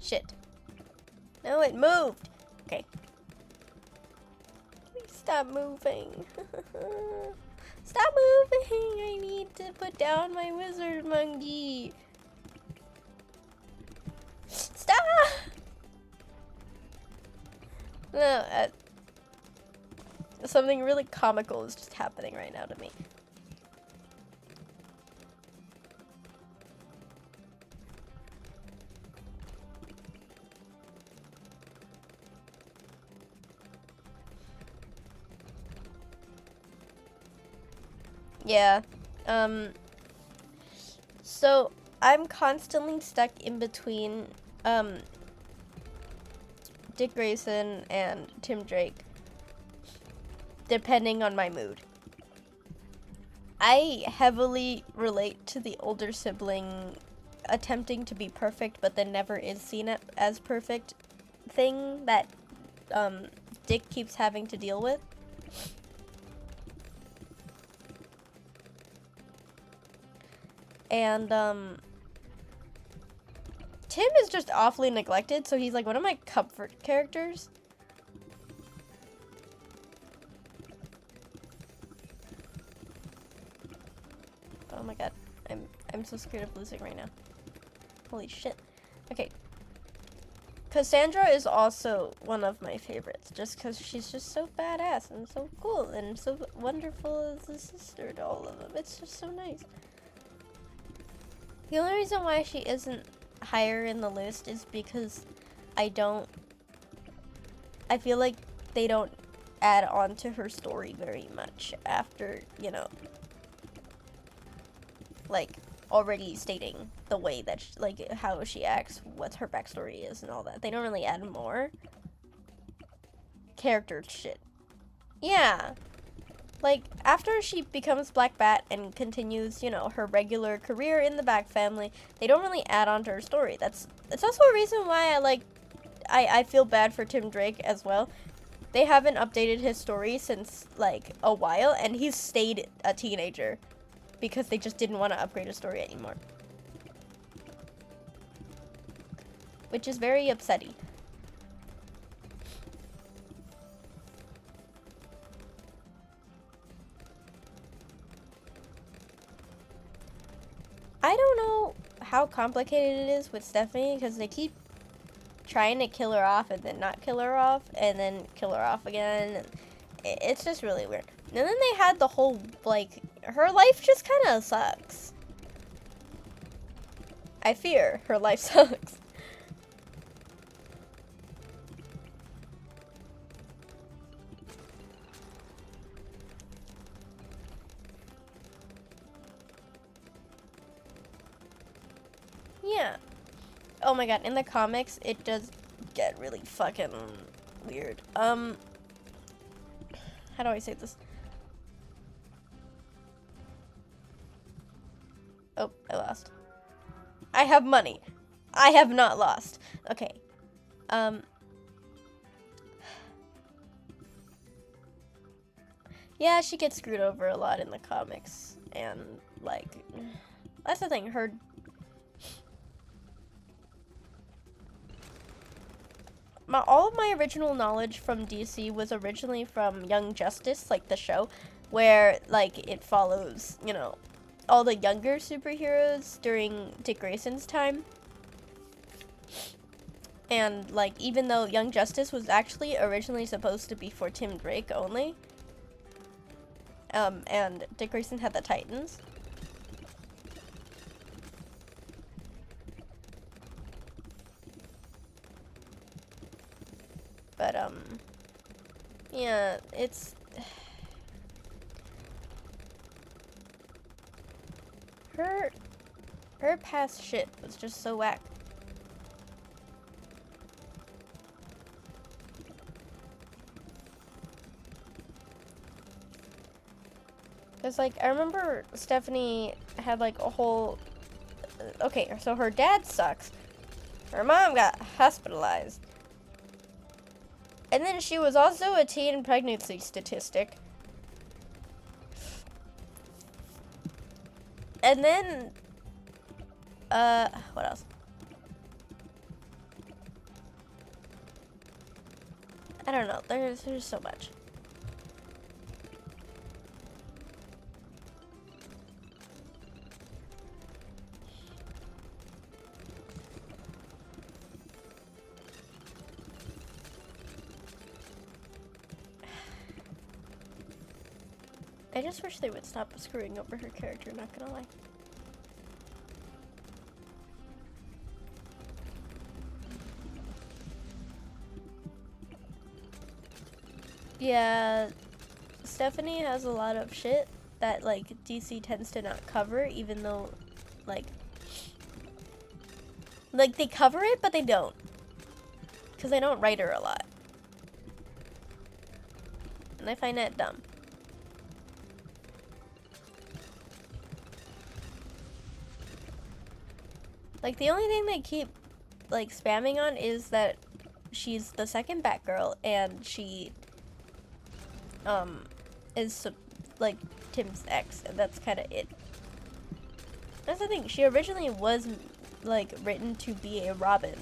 Shit. No, it moved. Okay. Please stop moving. Stop moving. I need to put down my wizard monkey. Stop. No, something really comical is just happening right now to me. Yeah. So I'm constantly stuck in between Dick Grayson and Tim Drake, depending on my mood. I heavily relate to the older sibling attempting to be perfect but then never is seen as perfect thing that Dick keeps having to deal with. And Tim is just awfully neglected, so he's like one of my comfort characters. Oh my god, I'm so scared of losing right now. Holy shit. Okay. Cassandra is also one of my favorites, just because she's just so badass and so cool and so wonderful as a sister to all of them. It's just so nice. The only reason why she isn't higher in the list is because I feel like they don't add on to her story very much after, you know, like already stating the way that she, like how she acts, what her backstory is and all that. They don't really add more character shit. Yeah. Like, after she becomes Black Bat and continues, you know, her regular career in the Bat family, they don't really add on to her story. It's also a reason why I feel bad for Tim Drake as well. They haven't updated his story since, like, a while, and he's stayed a teenager because they just didn't want to upgrade his story anymore. Which is very upsetting. I don't know how complicated it is with Stephanie because they keep trying to kill her off and then not kill her off and then kill her off again. It's just really weird. And then they had the whole, like, her life just kind of sucks. I fear her life sucks. Yeah. Oh my god, in the comics, it does get really fucking weird. How do I say this? Oh, I lost. I have money. I have not lost. Okay. Yeah, she gets screwed over a lot in the comics. And, like, that's the thing. All of my original knowledge from DC was originally from Young Justice, like the show, where, like, it follows, you know, all the younger superheroes during Dick Grayson's time. And, like, even though Young Justice was actually originally supposed to be for Tim Drake only, and Dick Grayson had the Titans. But yeah, it's her past shit was just so whack. Cause like I remember Stephanie had like a whole. Okay, so her dad sucks. Her mom got hospitalized. And then she was also a teen pregnancy statistic. And then, what else? I don't know, there's so much. I just wish they would stop screwing over her character, not gonna lie. Yeah, Stephanie has a lot of shit that like DC tends to not cover, even though like they cover it, but they don't. Because they don't write her a lot. And I find that dumb. Like, the only thing they keep, like, spamming on is that she's the second Batgirl, and she, is, like, Tim's ex, and that's kind of it. That's the thing, she originally was, like, written to be a Robin.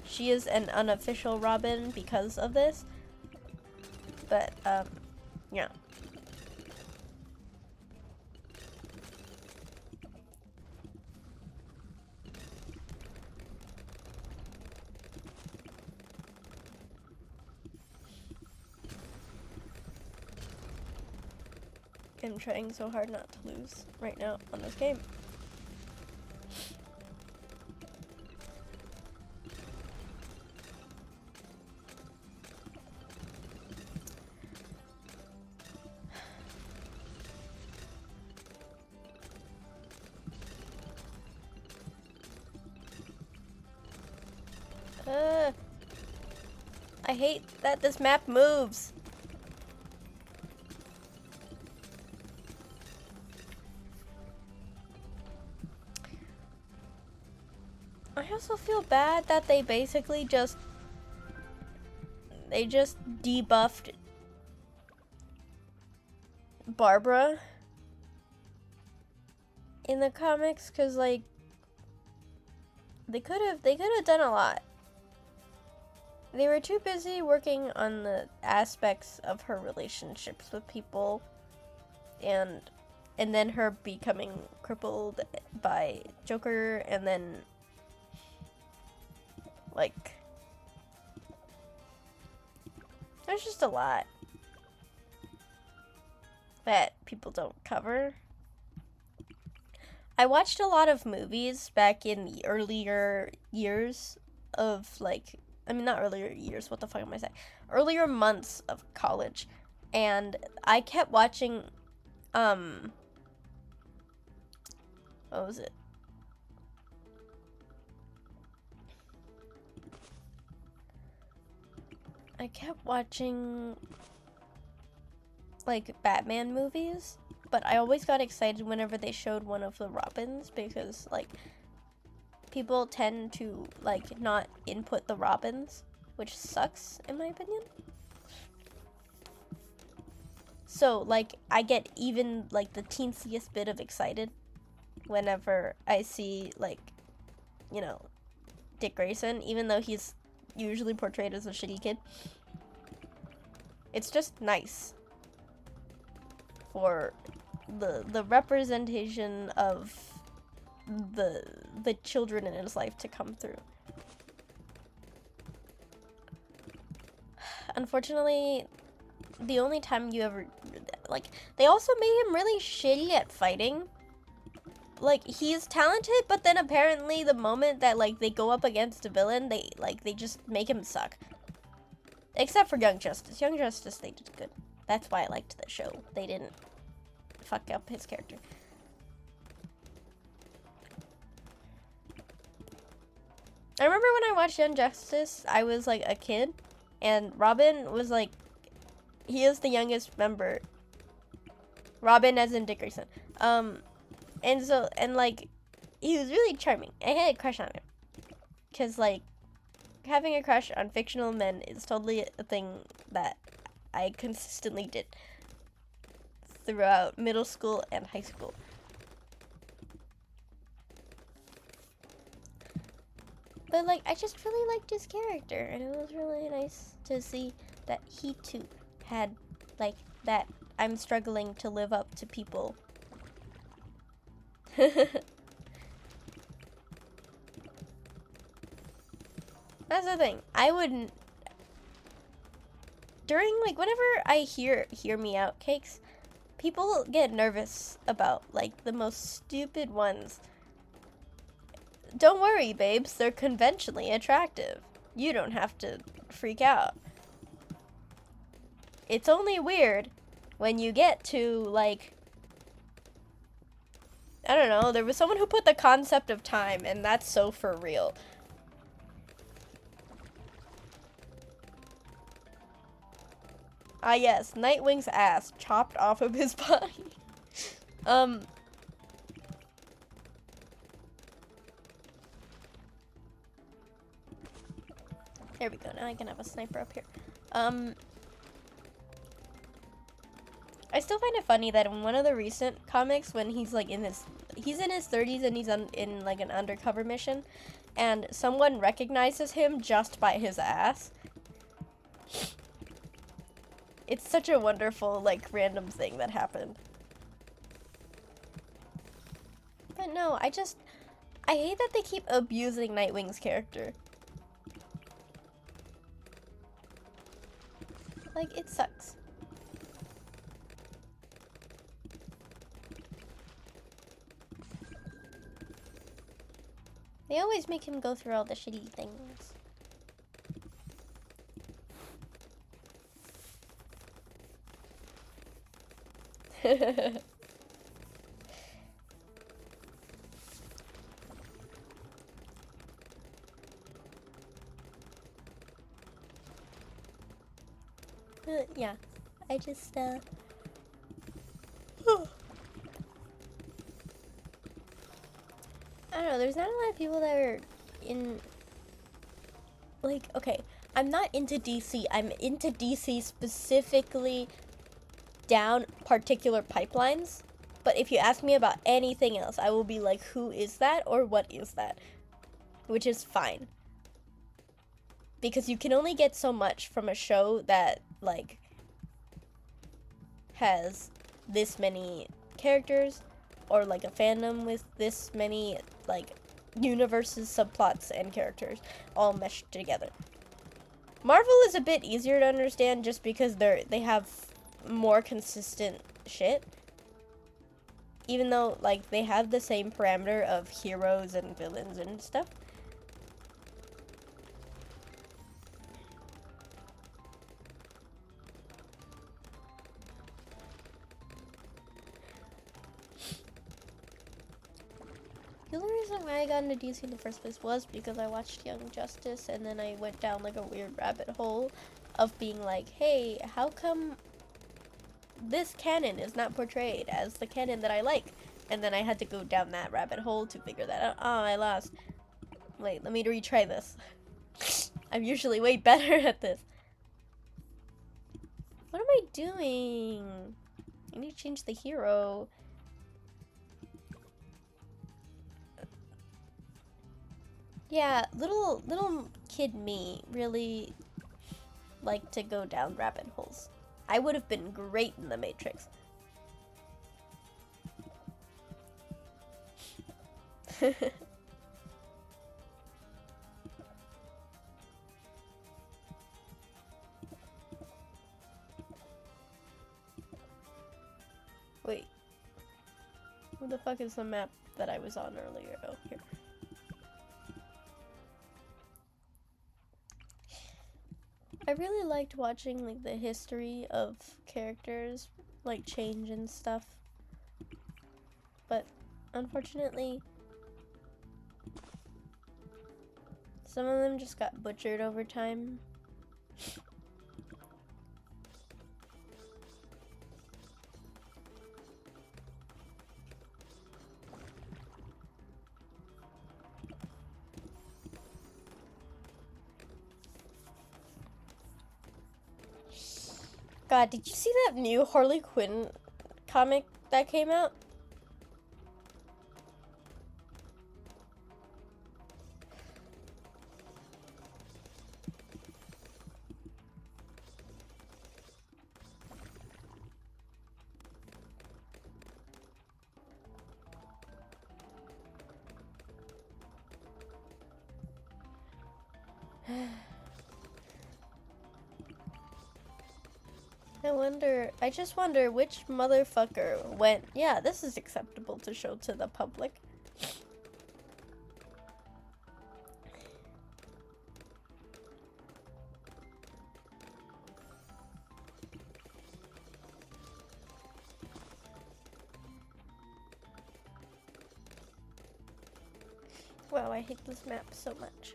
She is an unofficial Robin because of this, but, yeah. I'm trying so hard not to lose right now on this game. I hate that this map moves. I also feel bad that they basically just debuffed Barbara in the comics, because like they could have done a lot. They were too busy working on the aspects of her relationships with people, and then her becoming crippled by Joker, and then like there's just a lot that people don't cover. I watched a lot of movies back in the earlier years of like, I mean, not earlier years, what the fuck am I saying? Earlier months of college. And I kept watching, what was it? I kept watching, like, Batman movies. But I always got excited whenever they showed one of the Robins, because, like, people tend to, like, not input the Robins, which sucks, in my opinion. So, like, I get even, like, the teensiest bit of excited whenever I see, like, you know, Dick Grayson, even though he's usually portrayed as a shitty kid. It's just nice for the representation of the children in his life to come through. Unfortunately, the only time you ever, like, they also made him really shitty at fighting. Like, he's talented, but then apparently the moment that, like, they go up against a villain, they just make him suck. Except for Young Justice. Young Justice, they did good. That's why I liked the show. They didn't fuck up his character. I remember when I watched Young Justice, I was like a kid, and Robin was like, he is the youngest member. Robin as in Dickerson. And so, and like, he was really charming. I had a crush on him. Because, like, having a crush on fictional men is totally a thing that I consistently did throughout middle school and high school. But, like, I just really liked his character, and it was really nice to see that he, too, had, like, that I'm struggling to live up to people. That's the thing. I wouldn't... During, like, whenever I hear Me Out cakes, people get nervous about, like, the most stupid ones. Don't worry, babes. They're conventionally attractive. You don't have to freak out. It's only weird when you get to, like... I don't know. There was someone who put the concept of time, and that's so for real. Ah, yes, Nightwing's ass chopped off of his body. There we go. Now I can have a sniper up here. I still find it funny that in one of the recent comics, when he's like in his 30s and he's in like an undercover mission, and someone recognizes him just by his ass. It's such a wonderful, like, random thing that happened. But no, I hate that they keep abusing Nightwing's character. Like, it sucks. They always make him go through all the shitty things. Yeah, I just, I don't know, there's not a lot of people that are in, like, okay, I'm not into DC, I'm into DC specifically down particular pipelines, but if you ask me about anything else, I will be like, who is that, or what is that? Which is fine. Because you can only get so much from a show that, like, has this many characters, or like a fandom with this many, like, universes, subplots, and characters all meshed together. Marvel is a bit easier to understand just because they have more consistent shit. Even though, like, they have the same parameter of heroes and villains and stuff. The only reason why I got into DC in the first place was because I watched Young Justice, and then I went down like a weird rabbit hole of being like, hey, how come this canon is not portrayed as the canon that I like? And then I had to go down that rabbit hole to figure that out. Oh, I lost. Wait, let me retry this. I'm usually way better at this. What am I doing? I need to change the hero. Yeah, little kid me really liked to go down rabbit holes. I would have been great in the Matrix. Wait. Where the fuck is the map that I was on earlier? Oh, here. I really liked watching like the history of characters like change and stuff. But unfortunately, some of them just got butchered over time. God, did you see that new Harley Quinn comic that came out? I just wonder which motherfucker went, yeah, this is acceptable to show to the public. Wow, I hate this map so much.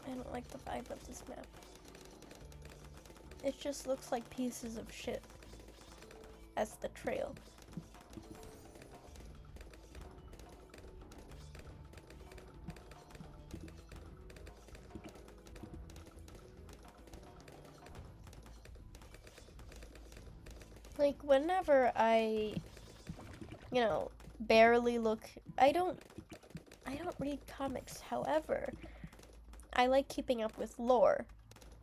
I don't like the vibe of this map. It just looks like pieces of shit as the trail. Like, whenever I, you know, barely look, I don't read comics. However, I like keeping up with lore.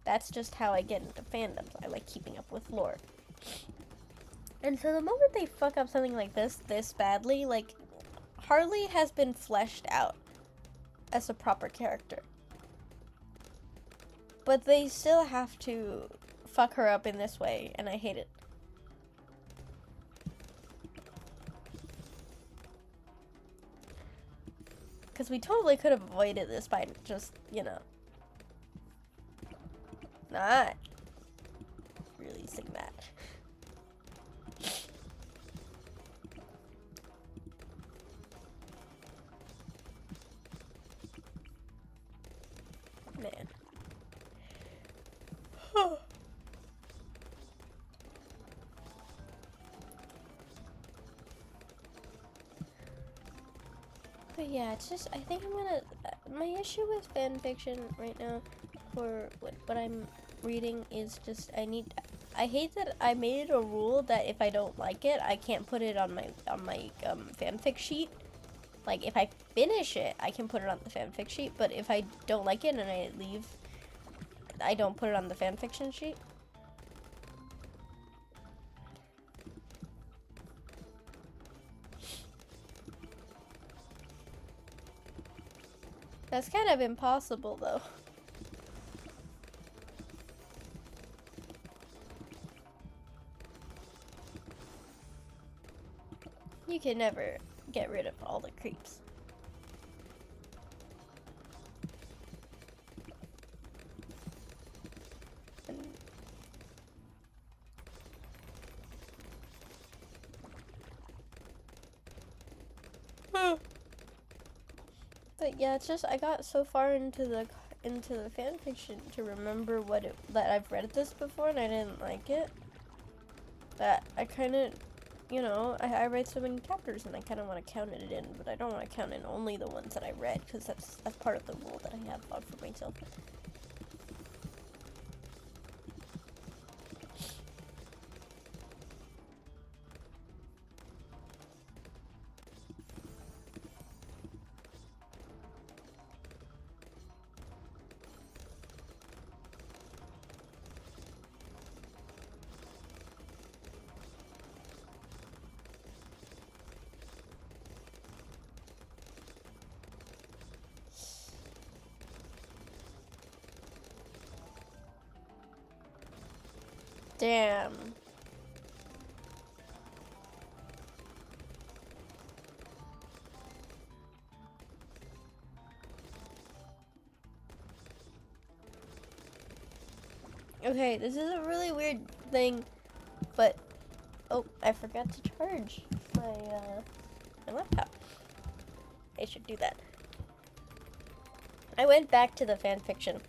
That's just how I get into fandoms. I like keeping up with lore. And so the moment they fuck up something like this badly, like, Harley has been fleshed out as a proper character. But they still have to fuck her up in this way, and I hate it. Because we totally could have avoided this by just, you know, not releasing that. Man. But yeah, it's just, I think I'm gonna, my issue with fan fiction right now for what I'm reading is just, I hate that I made it a rule that if I don't like it, I can't put it on my fanfic sheet. Like, if I finish it, I can put it on the fanfic sheet, but if I don't like it and I leave, I don't put it on the fanfiction sheet. That's kind of impossible, though. You can never get rid of all the creeps. But yeah, it's just I got so far into the fan fiction to remember that I've read this before and I didn't like it. That I kind of, you know, I read so many chapters and I kind of want to count it in, but I don't want to count in only the ones that I read because that's part of the rule that I have on for myself. Damn. Okay, this is a really weird thing, but oh, I forgot to charge my laptop. I should do that. I went back to the fan fiction.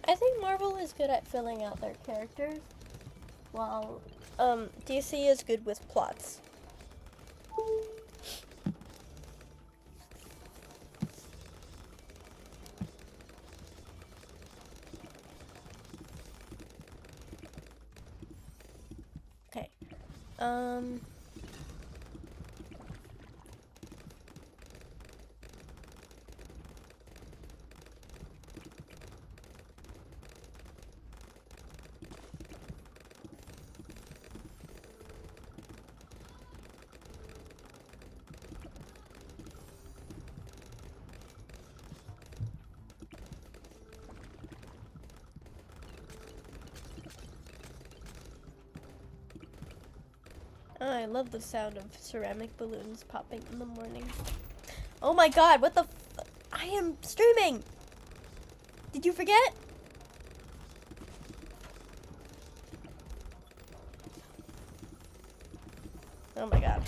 I think Marvel is good at filling out their characters, while DC is good with plots. Okay. Oh, I love the sound of ceramic balloons popping in the morning. Oh my god, what the I am streaming! Did you forget? Oh my god.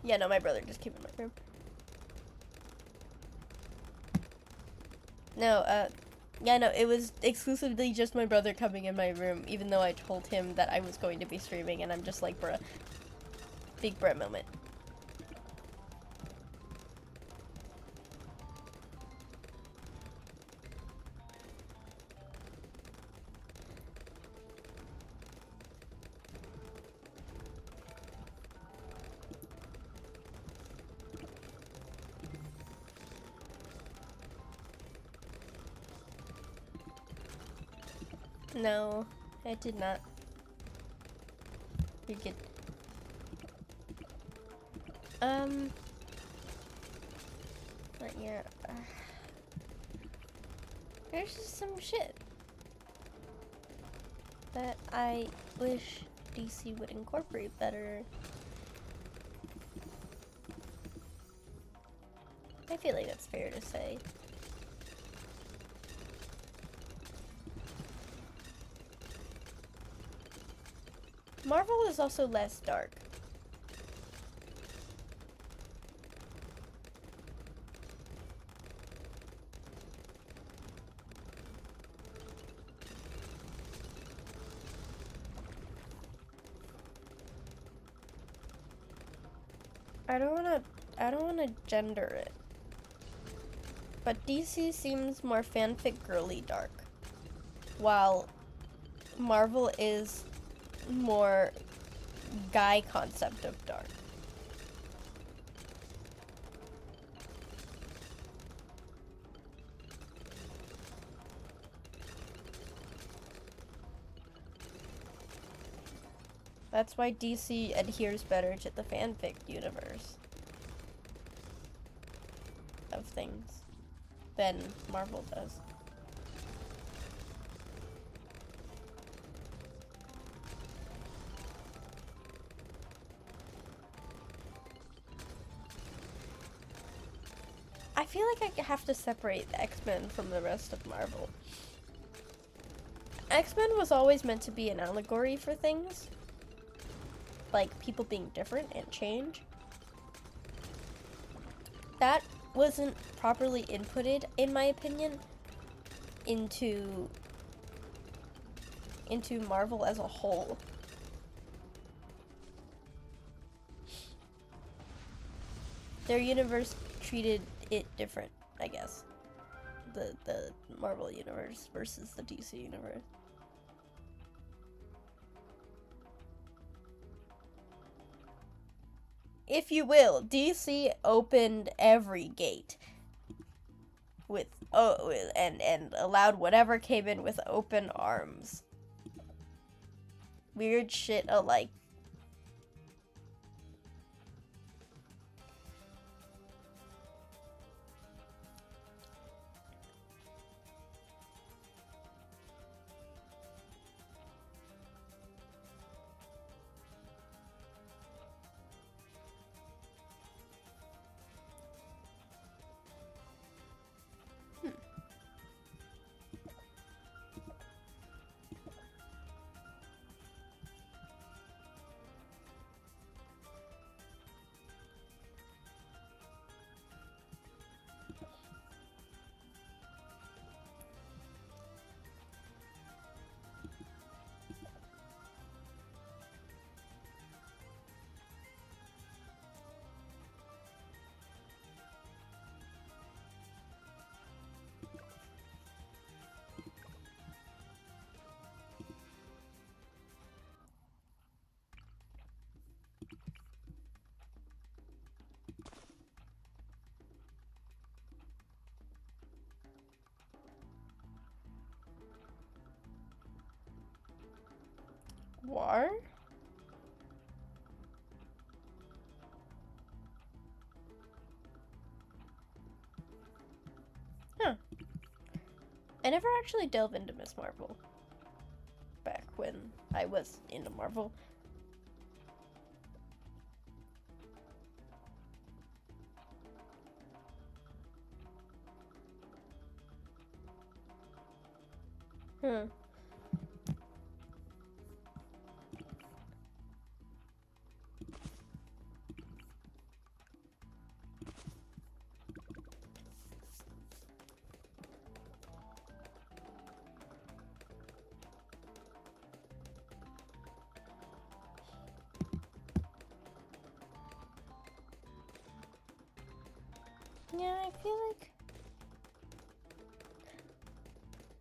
Yeah, no, my brother just came in my room. No, yeah, no, it was exclusively just my brother coming in my room, even though I told him that I was going to be streaming, and I'm just like, bruh. Big bruh moment. No, I did not. You get. But yeah. There's just some shit that I wish DC would incorporate better. I feel like that's fair to say. Marvel is also less dark. I don't wanna gender it. But DC seems more fanfic girly dark, while Marvel is more guy concept of dark. That's why DC adheres better to the fanfic universe of things than Marvel does. I feel like I have to separate X-Men from the rest of Marvel. X-Men was always meant to be an allegory for things, like people being different and change. That wasn't properly inputted, in my opinion, into Marvel as a whole. Their universe treated it different, I guess. The Marvel universe versus the DC universe. If you will, DC opened every gate with and allowed whatever came in with open arms. Weird shit alike. War? Huh. I never actually delved into Miss Marvel back when I was into Marvel. Hmm. Yeah, I feel like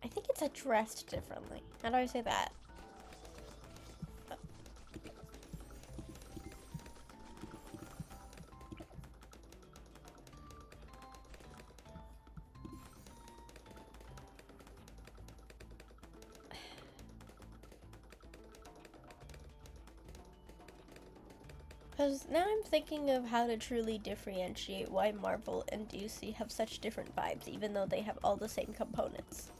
I think it's addressed differently. How do I say that? Because now I'm thinking of how to truly differentiate why Marvel and DC have such different vibes, even though they have all the same components.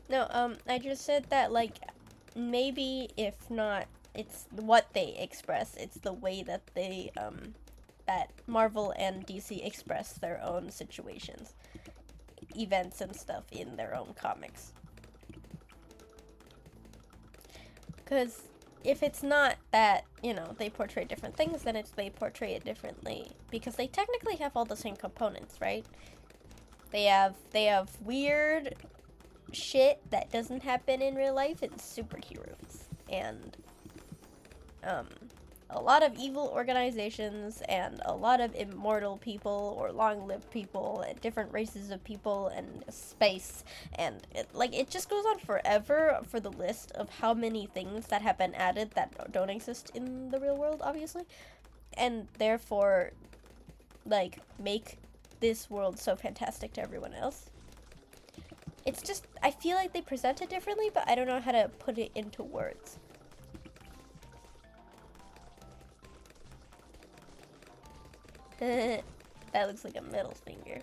No, I just said that, like, maybe if not, it's what they express, it's the way that they, that Marvel and DC express their own situations, events, and stuff in their own comics. Because if it's not that, you know, they portray different things, then it's they portray it differently. Because they technically have all the same components, right? They have weird shit that doesn't happen in real life in superheroes. And a lot of evil organizations and a lot of immortal people or long-lived people and different races of people and space, and it just goes on forever for the list of how many things that have been added that don't exist in the real world, obviously, and therefore like make this world so fantastic to everyone else. It's just, I feel like they present it differently, but I don't know how to put it into words. That looks like a middle finger.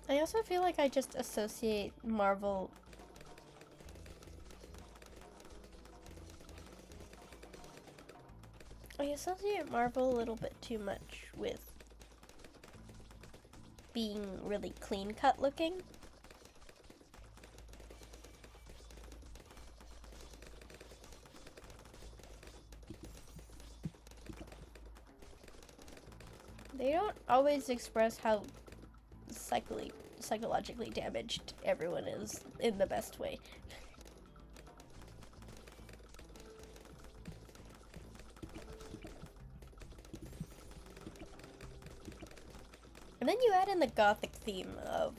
I also feel like I just associate Marvel. I associate Marvel a little bit too much with being really clean cut looking. They don't always express how psychologically damaged everyone is in the best way. And then you add in the gothic theme of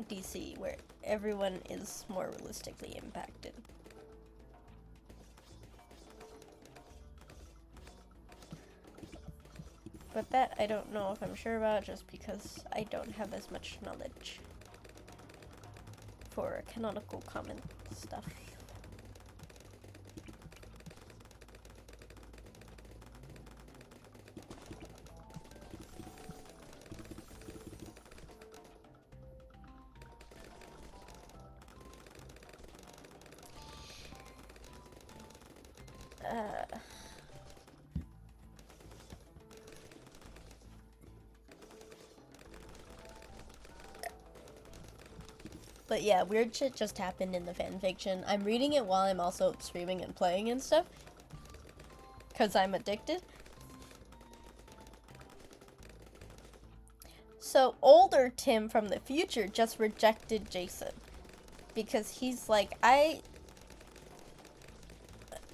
DC, where everyone is more realistically impacted. But that I don't know if I'm sure about, just because I don't have as much knowledge for canonical common stuff. But yeah, weird shit just happened in the fanfiction. I'm reading it while I'm also streaming and playing and stuff, because I'm addicted. So older Tim from the future just rejected Jason because he's like, I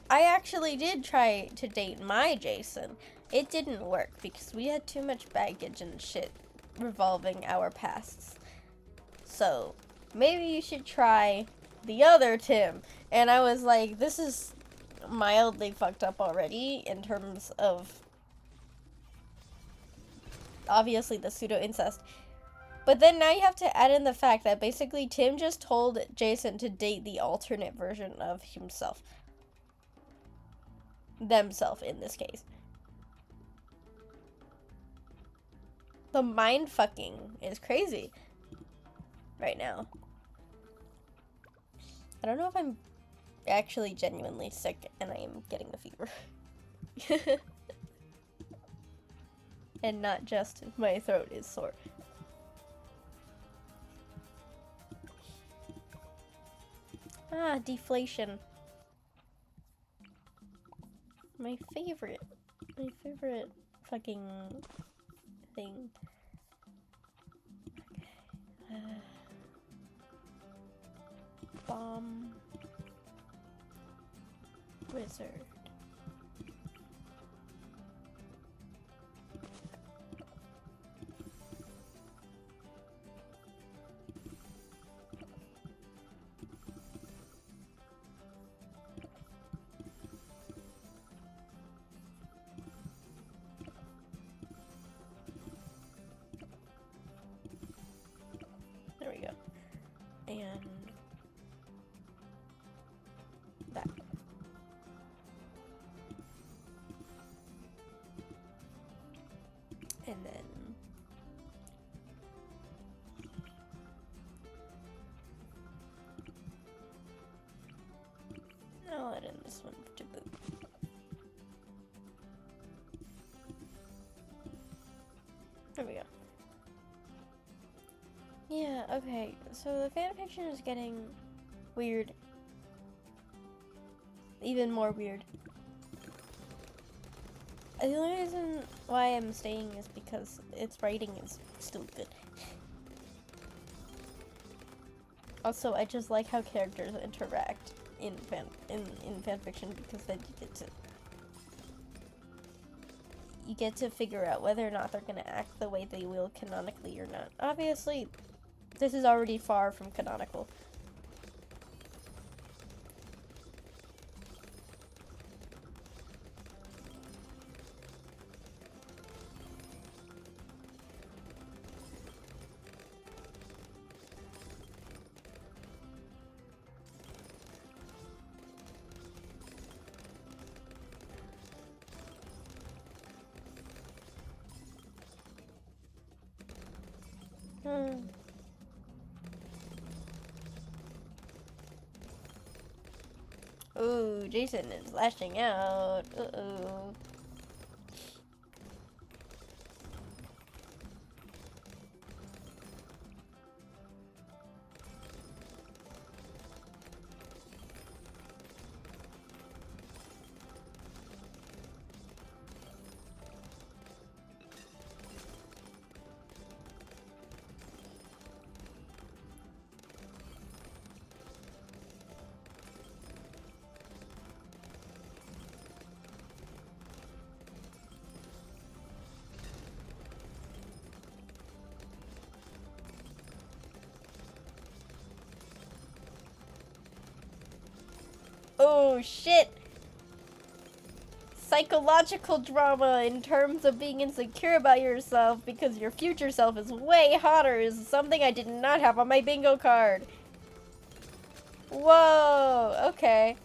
actually did try to date my Jason. It didn't work because we had too much baggage and shit revolving our pasts. So maybe you should try the other Tim. And I was like, this is mildly fucked up already in terms of obviously the pseudo incest. But then now you have to add in the fact that basically Tim just told Jason to date the alternate version of himself. Themself in this case. The mind fucking is crazy right now. I don't know if I'm actually genuinely sick and I am getting a fever. And not just my throat is sore. Ah, deflation. My favorite fucking thing. Okay. Bomb. Wizard. There we go. And that. And then I'll add in this one to boot. There we go. Yeah, okay, so the fanfiction is getting weird. Even more weird. The only reason why I'm staying is because its writing is still good. Also, I just like how characters interact in fanfiction because then you get to figure out whether or not they're gonna act the way they will canonically or not. Obviously, this is already far from canonical. Ooh, Jason is lashing out. Uh-oh. Oh shit! Psychological drama in terms of being insecure about yourself because your future self is way hotter is something I did not have on my bingo card. Whoa, okay.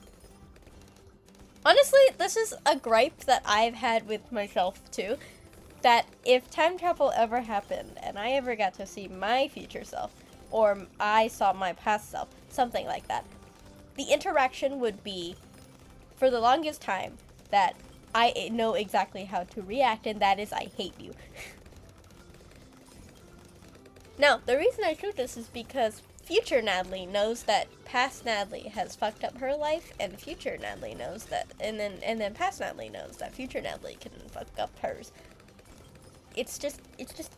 Honestly, this is a gripe that I've had with myself too. That if time travel ever happened and I ever got to see my future self, or I saw my past self, something like that, the interaction would be, for the longest time, that I know exactly how to react, and that is, I hate you. Now, the reason I choose this is because future Natalie knows that past Natalie has fucked up her life, and future Natalie knows that, and then past Natalie knows that future Natalie can fuck up hers. it's just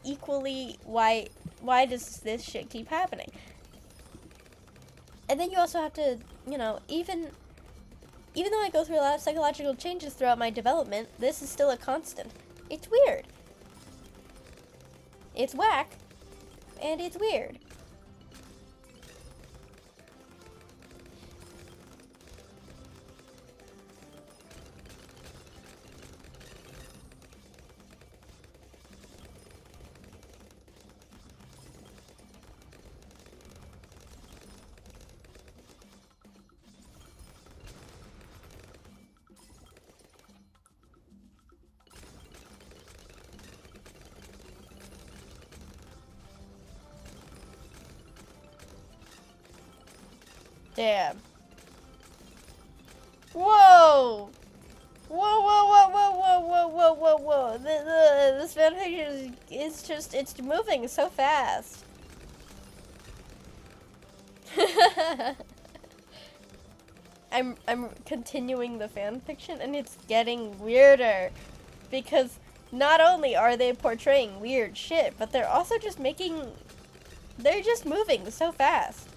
equally why does this shit keep happening? And then you also have to, you know, even though I go through a lot of psychological changes throughout my development, this is still a constant. It's weird. It's whack, and it's weird. Damn. Whoa! Whoa, whoa, whoa, whoa, whoa, whoa, whoa, whoa, whoa. This fanfiction is just, it's moving so fast. I'm continuing the fanfiction and it's getting weirder. Because not only are they portraying weird shit, but they're also just they're just moving so fast.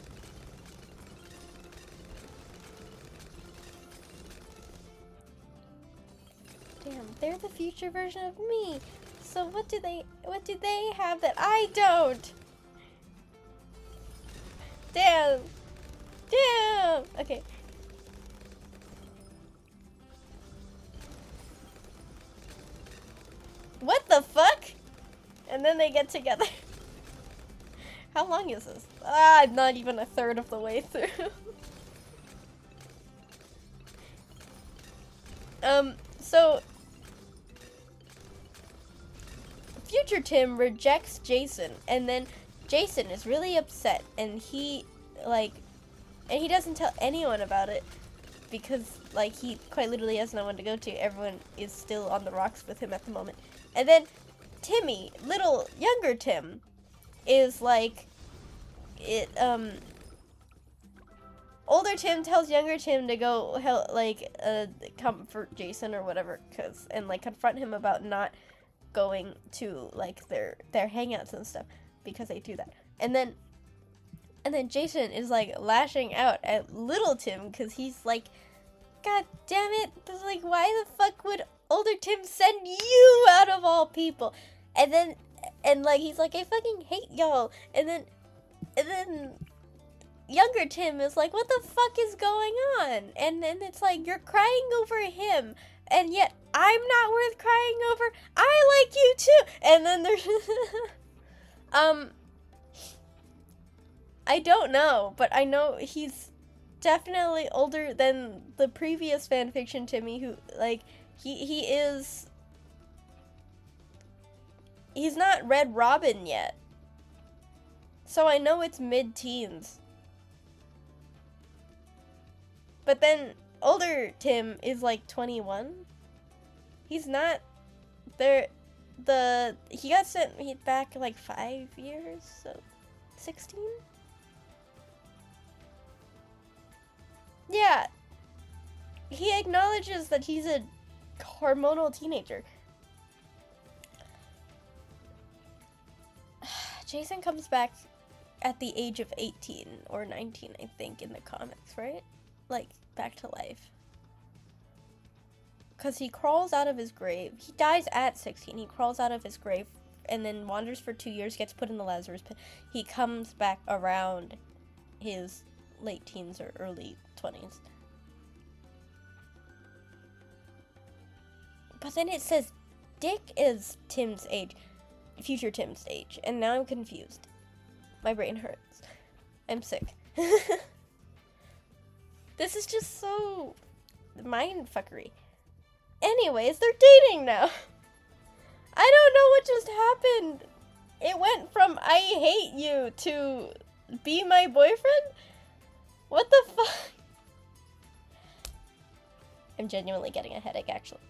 Damn, they're the future version of me. So what do they have that I don't? Damn. Damn. Okay. What the fuck? And then they get together. How long is this? Ah, I'm not even a third of the way through. So future Tim rejects Jason, and then Jason is really upset, and he doesn't tell anyone about it because like he quite literally has no one to go to. Everyone is still on the rocks with him at the moment. And then Timmy, little younger Tim, is like older Tim tells younger Tim to go help, comfort Jason or whatever, and confront him about not going to like their hangouts and stuff because they do that. And then Jason is like lashing out at little Tim because he's like, God damn it! Like, why the fuck would older Tim send you out of all people? And he's like, I fucking hate y'all. And then younger Tim is like, what the fuck is going on? And then it's like, you're crying over him, and yet I'm not worth crying over. I like you too. And then there's I don't know, but I know he's definitely older than the previous fanfiction Timmy, who like he's not Red Robin yet. So I know it's mid-teens. But then older Tim is like 21. He's not there. He got sent back like 5 years, so 16? Yeah. He acknowledges that he's a hormonal teenager. Jason comes back at the age of 18 or 19, I think, in the comics, right? Like, back to life. Because he crawls out of his grave. He dies at 16. He crawls out of his grave and then wanders for 2 years, gets put in the Lazarus pit. He comes back around his late teens or early 20s. But then it says Dick is Tim's age. Future Tim's age. And now I'm confused. My brain hurts. I'm sick. This is just so mindfuckery. Anyways, they're dating now. I don't know what just happened. It went from I hate you to be my boyfriend? What the fuck? I'm genuinely getting a headache, actually.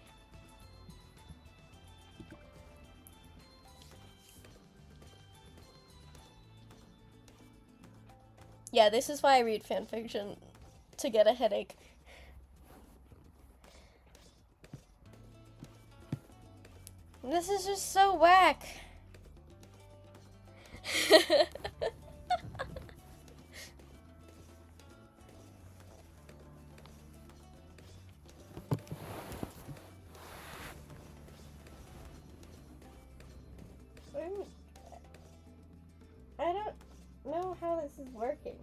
Yeah, this is why I read fanfiction, to get a headache. This is just so whack. I don't know how this is working.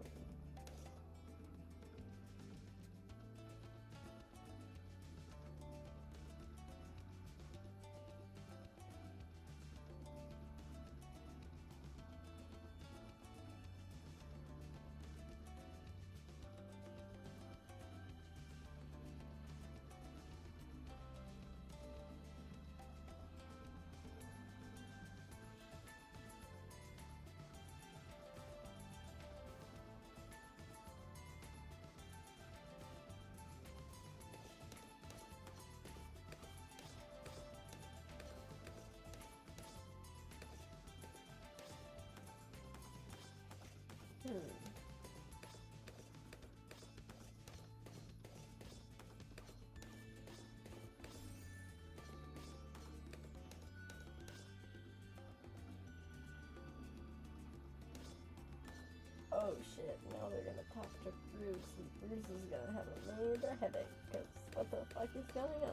Oh shit, now they're gonna talk to Bruce, and Bruce is gonna have a major headache, because what the fuck is going on?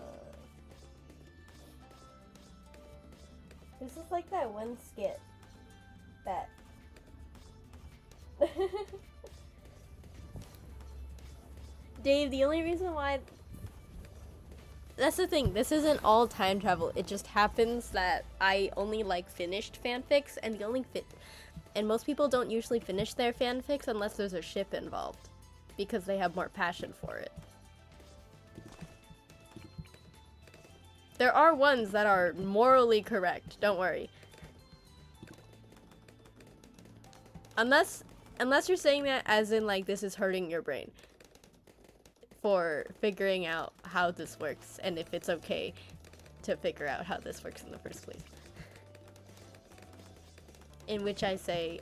This is like that one skit that... Dave, the only reason why... That's the thing, this isn't all time travel, it just happens that I only like finished fanfics, and the only and most people don't usually finish their fanfics unless there's a ship involved, because they have more passion for it. There are ones that are morally correct, don't worry. Unless you're saying that as in like this is hurting your brain for figuring out how this works and if it's okay to figure out how this works in the first place. In which I say,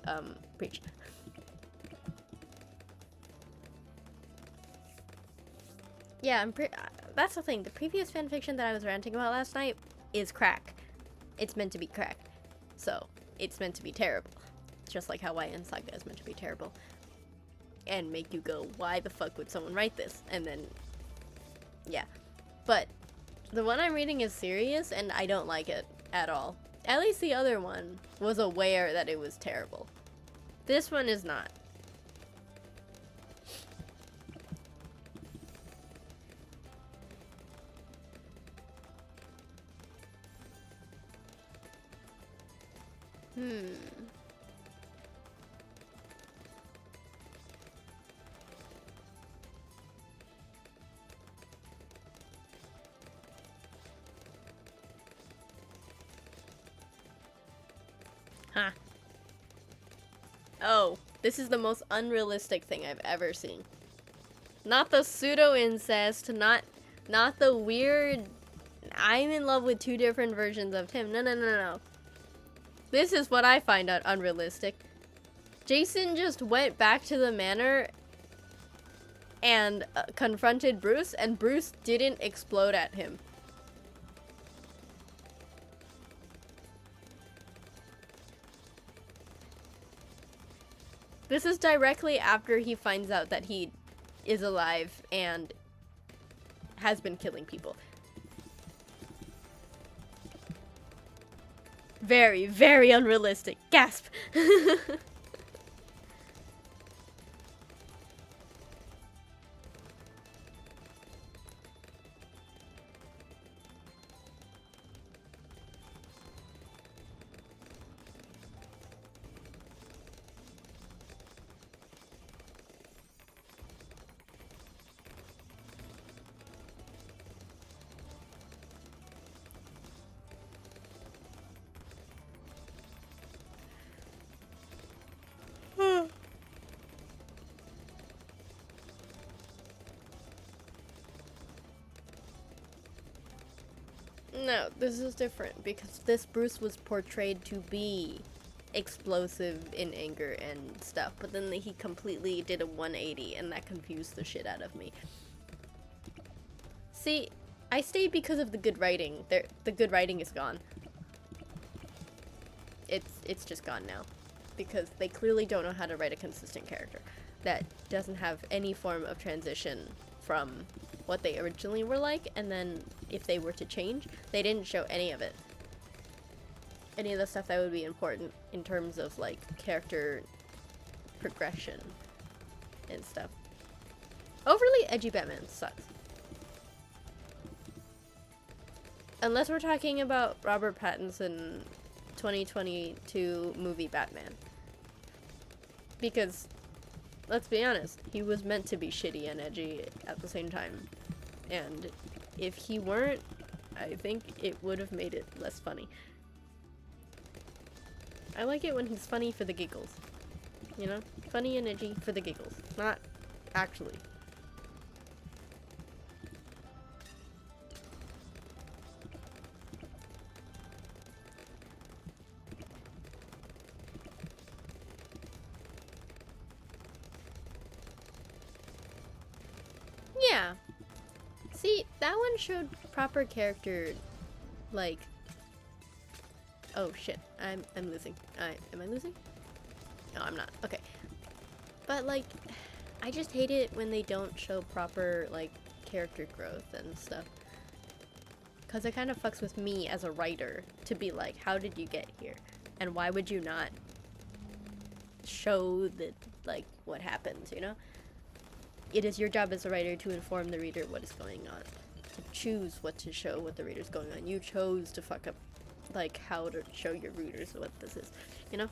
preach. Yeah, that's the thing. The previous fanfiction that I was ranting about last night is crack. It's meant to be crack. So, it's meant to be terrible. Just like how YN Saga is meant to be terrible. And make you go, why the fuck would someone write this? And then, yeah. But, the one I'm reading is serious, and I don't like it at all. At least the other one was aware that it was terrible. This one is not. Huh. Oh, this is the most unrealistic thing I've ever seen. Not the pseudo-incest, not the weird, I'm in love with two different versions of Tim. No. This is what I find out unrealistic. Jason just went back to the manor and confronted Bruce, and Bruce didn't explode at him. This is directly after he finds out that he is alive and has been killing people. Very, very unrealistic. Gasp! No, this is different because this Bruce was portrayed to be explosive in anger and stuff, but then he completely did a 180 and that confused the shit out of me. See, I stayed because of the good writing. The good writing is gone. it's just gone now, because they clearly don't know how to write a consistent character that doesn't have any form of transition from what they originally were like, and then if they were to change, they didn't show any of it. Any of the stuff that would be important in terms of like character progression and stuff. Overly edgy Batman sucks. Unless we're talking about Robert Pattinson 2022 movie Batman. Because, let's be honest, he was meant to be shitty and edgy at the same time. And if he weren't, I think it would have made it less funny. I like it when he's funny for the giggles. You know? Funny and edgy for the giggles. Not actually. Yeah. See, that one showed proper character, like... Oh shit, I'm losing. Am I losing? No, I'm not. Okay. But like, I just hate it when they don't show proper, like, character growth and stuff. Cause it kind of fucks with me as a writer to be like, how did you get here? And why would you not show the, like, what happens, you know? It is your job as a writer to inform the reader what is going on. To choose what to show, what the reader's going on. You chose to fuck up, like, how to show your readers what this is, you know?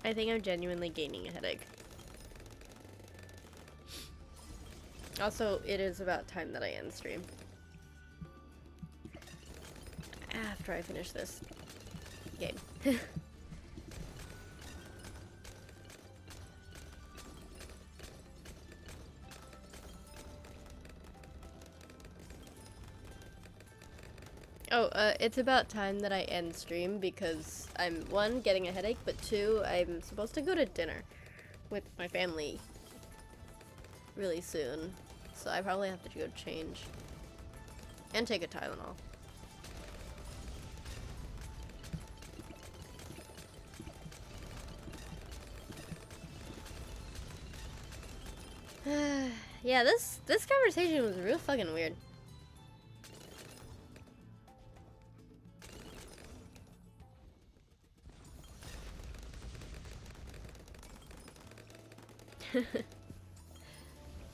I think I'm genuinely gaining a headache. Also, it is about time that I end stream. After I finish this game. Oh, it's about time that I end stream because I'm, one, getting a headache, but two, I'm supposed to go to dinner with my family really soon. So I probably have to go change. And take a Tylenol. Yeah, this conversation was real fucking weird.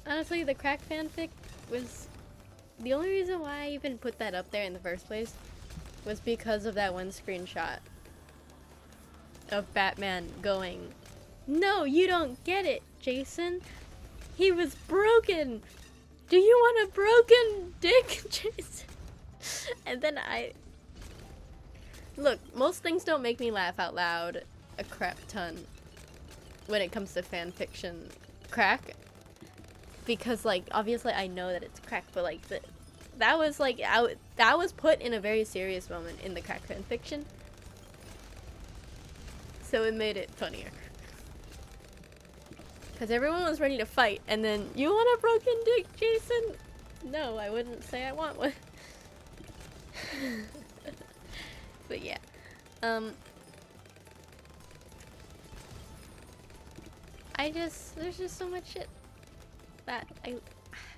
Honestly, the crack fanfic was the only reason why I even put that up there in the first place was because of that one screenshot of Batman going, "No, you don't get it, Jason. He was broken. Do you want a broken dick, Jason?" And then look, most things don't make me laugh out loud a crap ton when it comes to fan fiction crack, because like obviously I know that it's crack, but like that was like that was put in a very serious moment in the crack fan fiction, so it made it funnier because everyone was ready to fight, and then, "You want a broken dick, Jason?" No, I wouldn't say I want one. But yeah, there's just so much shit that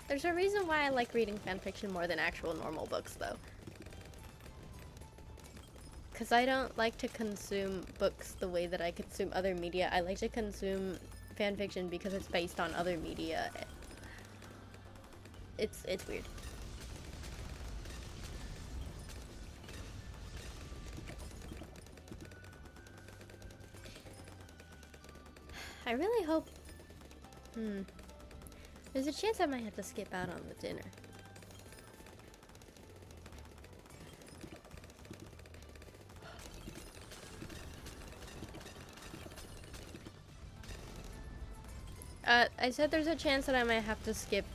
there's a reason why I like reading fanfiction more than actual normal books, though. Because I don't like to consume books the way that I consume other media. I like to consume fan fiction because it's based on other media. It's weird. I really hope... There's a chance I might have to skip out on the dinner. I said there's a chance that I might have to skip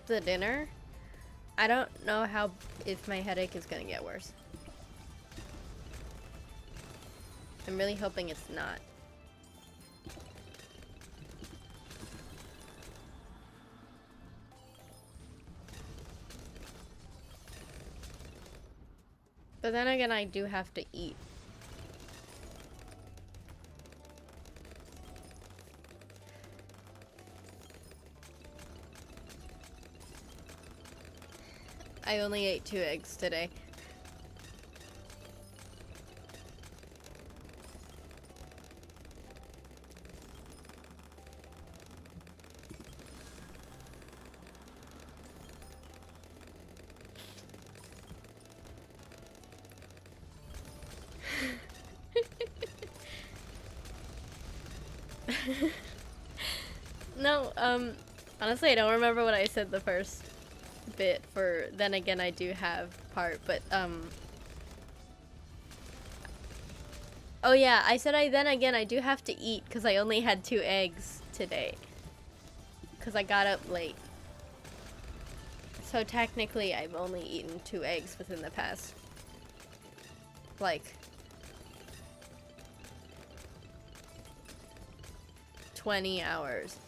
the dinner. I don't know if my headache is gonna get worse. I'm really hoping it's not. But then again, I do have to eat. I only ate 2 eggs today. No, honestly, I don't remember what I said the first bit for then again I do have part, but oh yeah, I said then again I do have to eat because I only had 2 eggs today because I got up late. So technically I've only eaten 2 eggs within the past like 20 hours.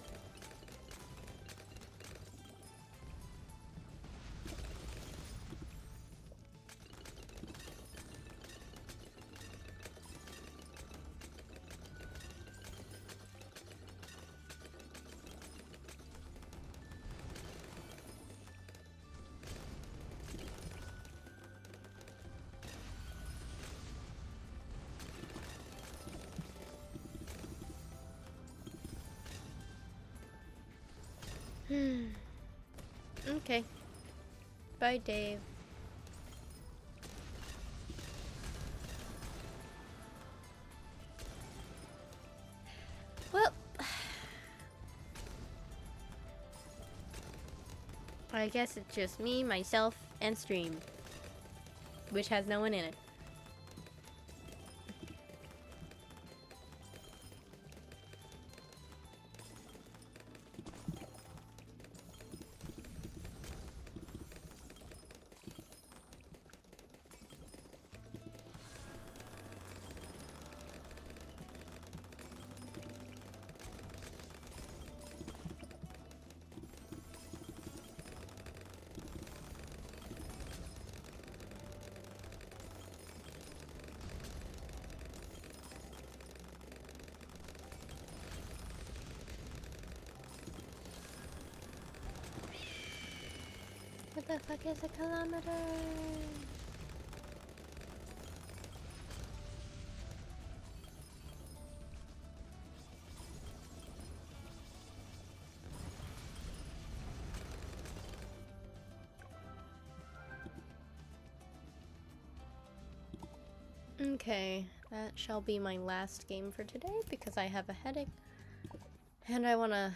Okay. Bye, Dave. Well, I guess it's just me, myself, and stream, which has no one in it. What the fuck is a kilometer? Okay, that shall be my last game for today because I have a headache and I want to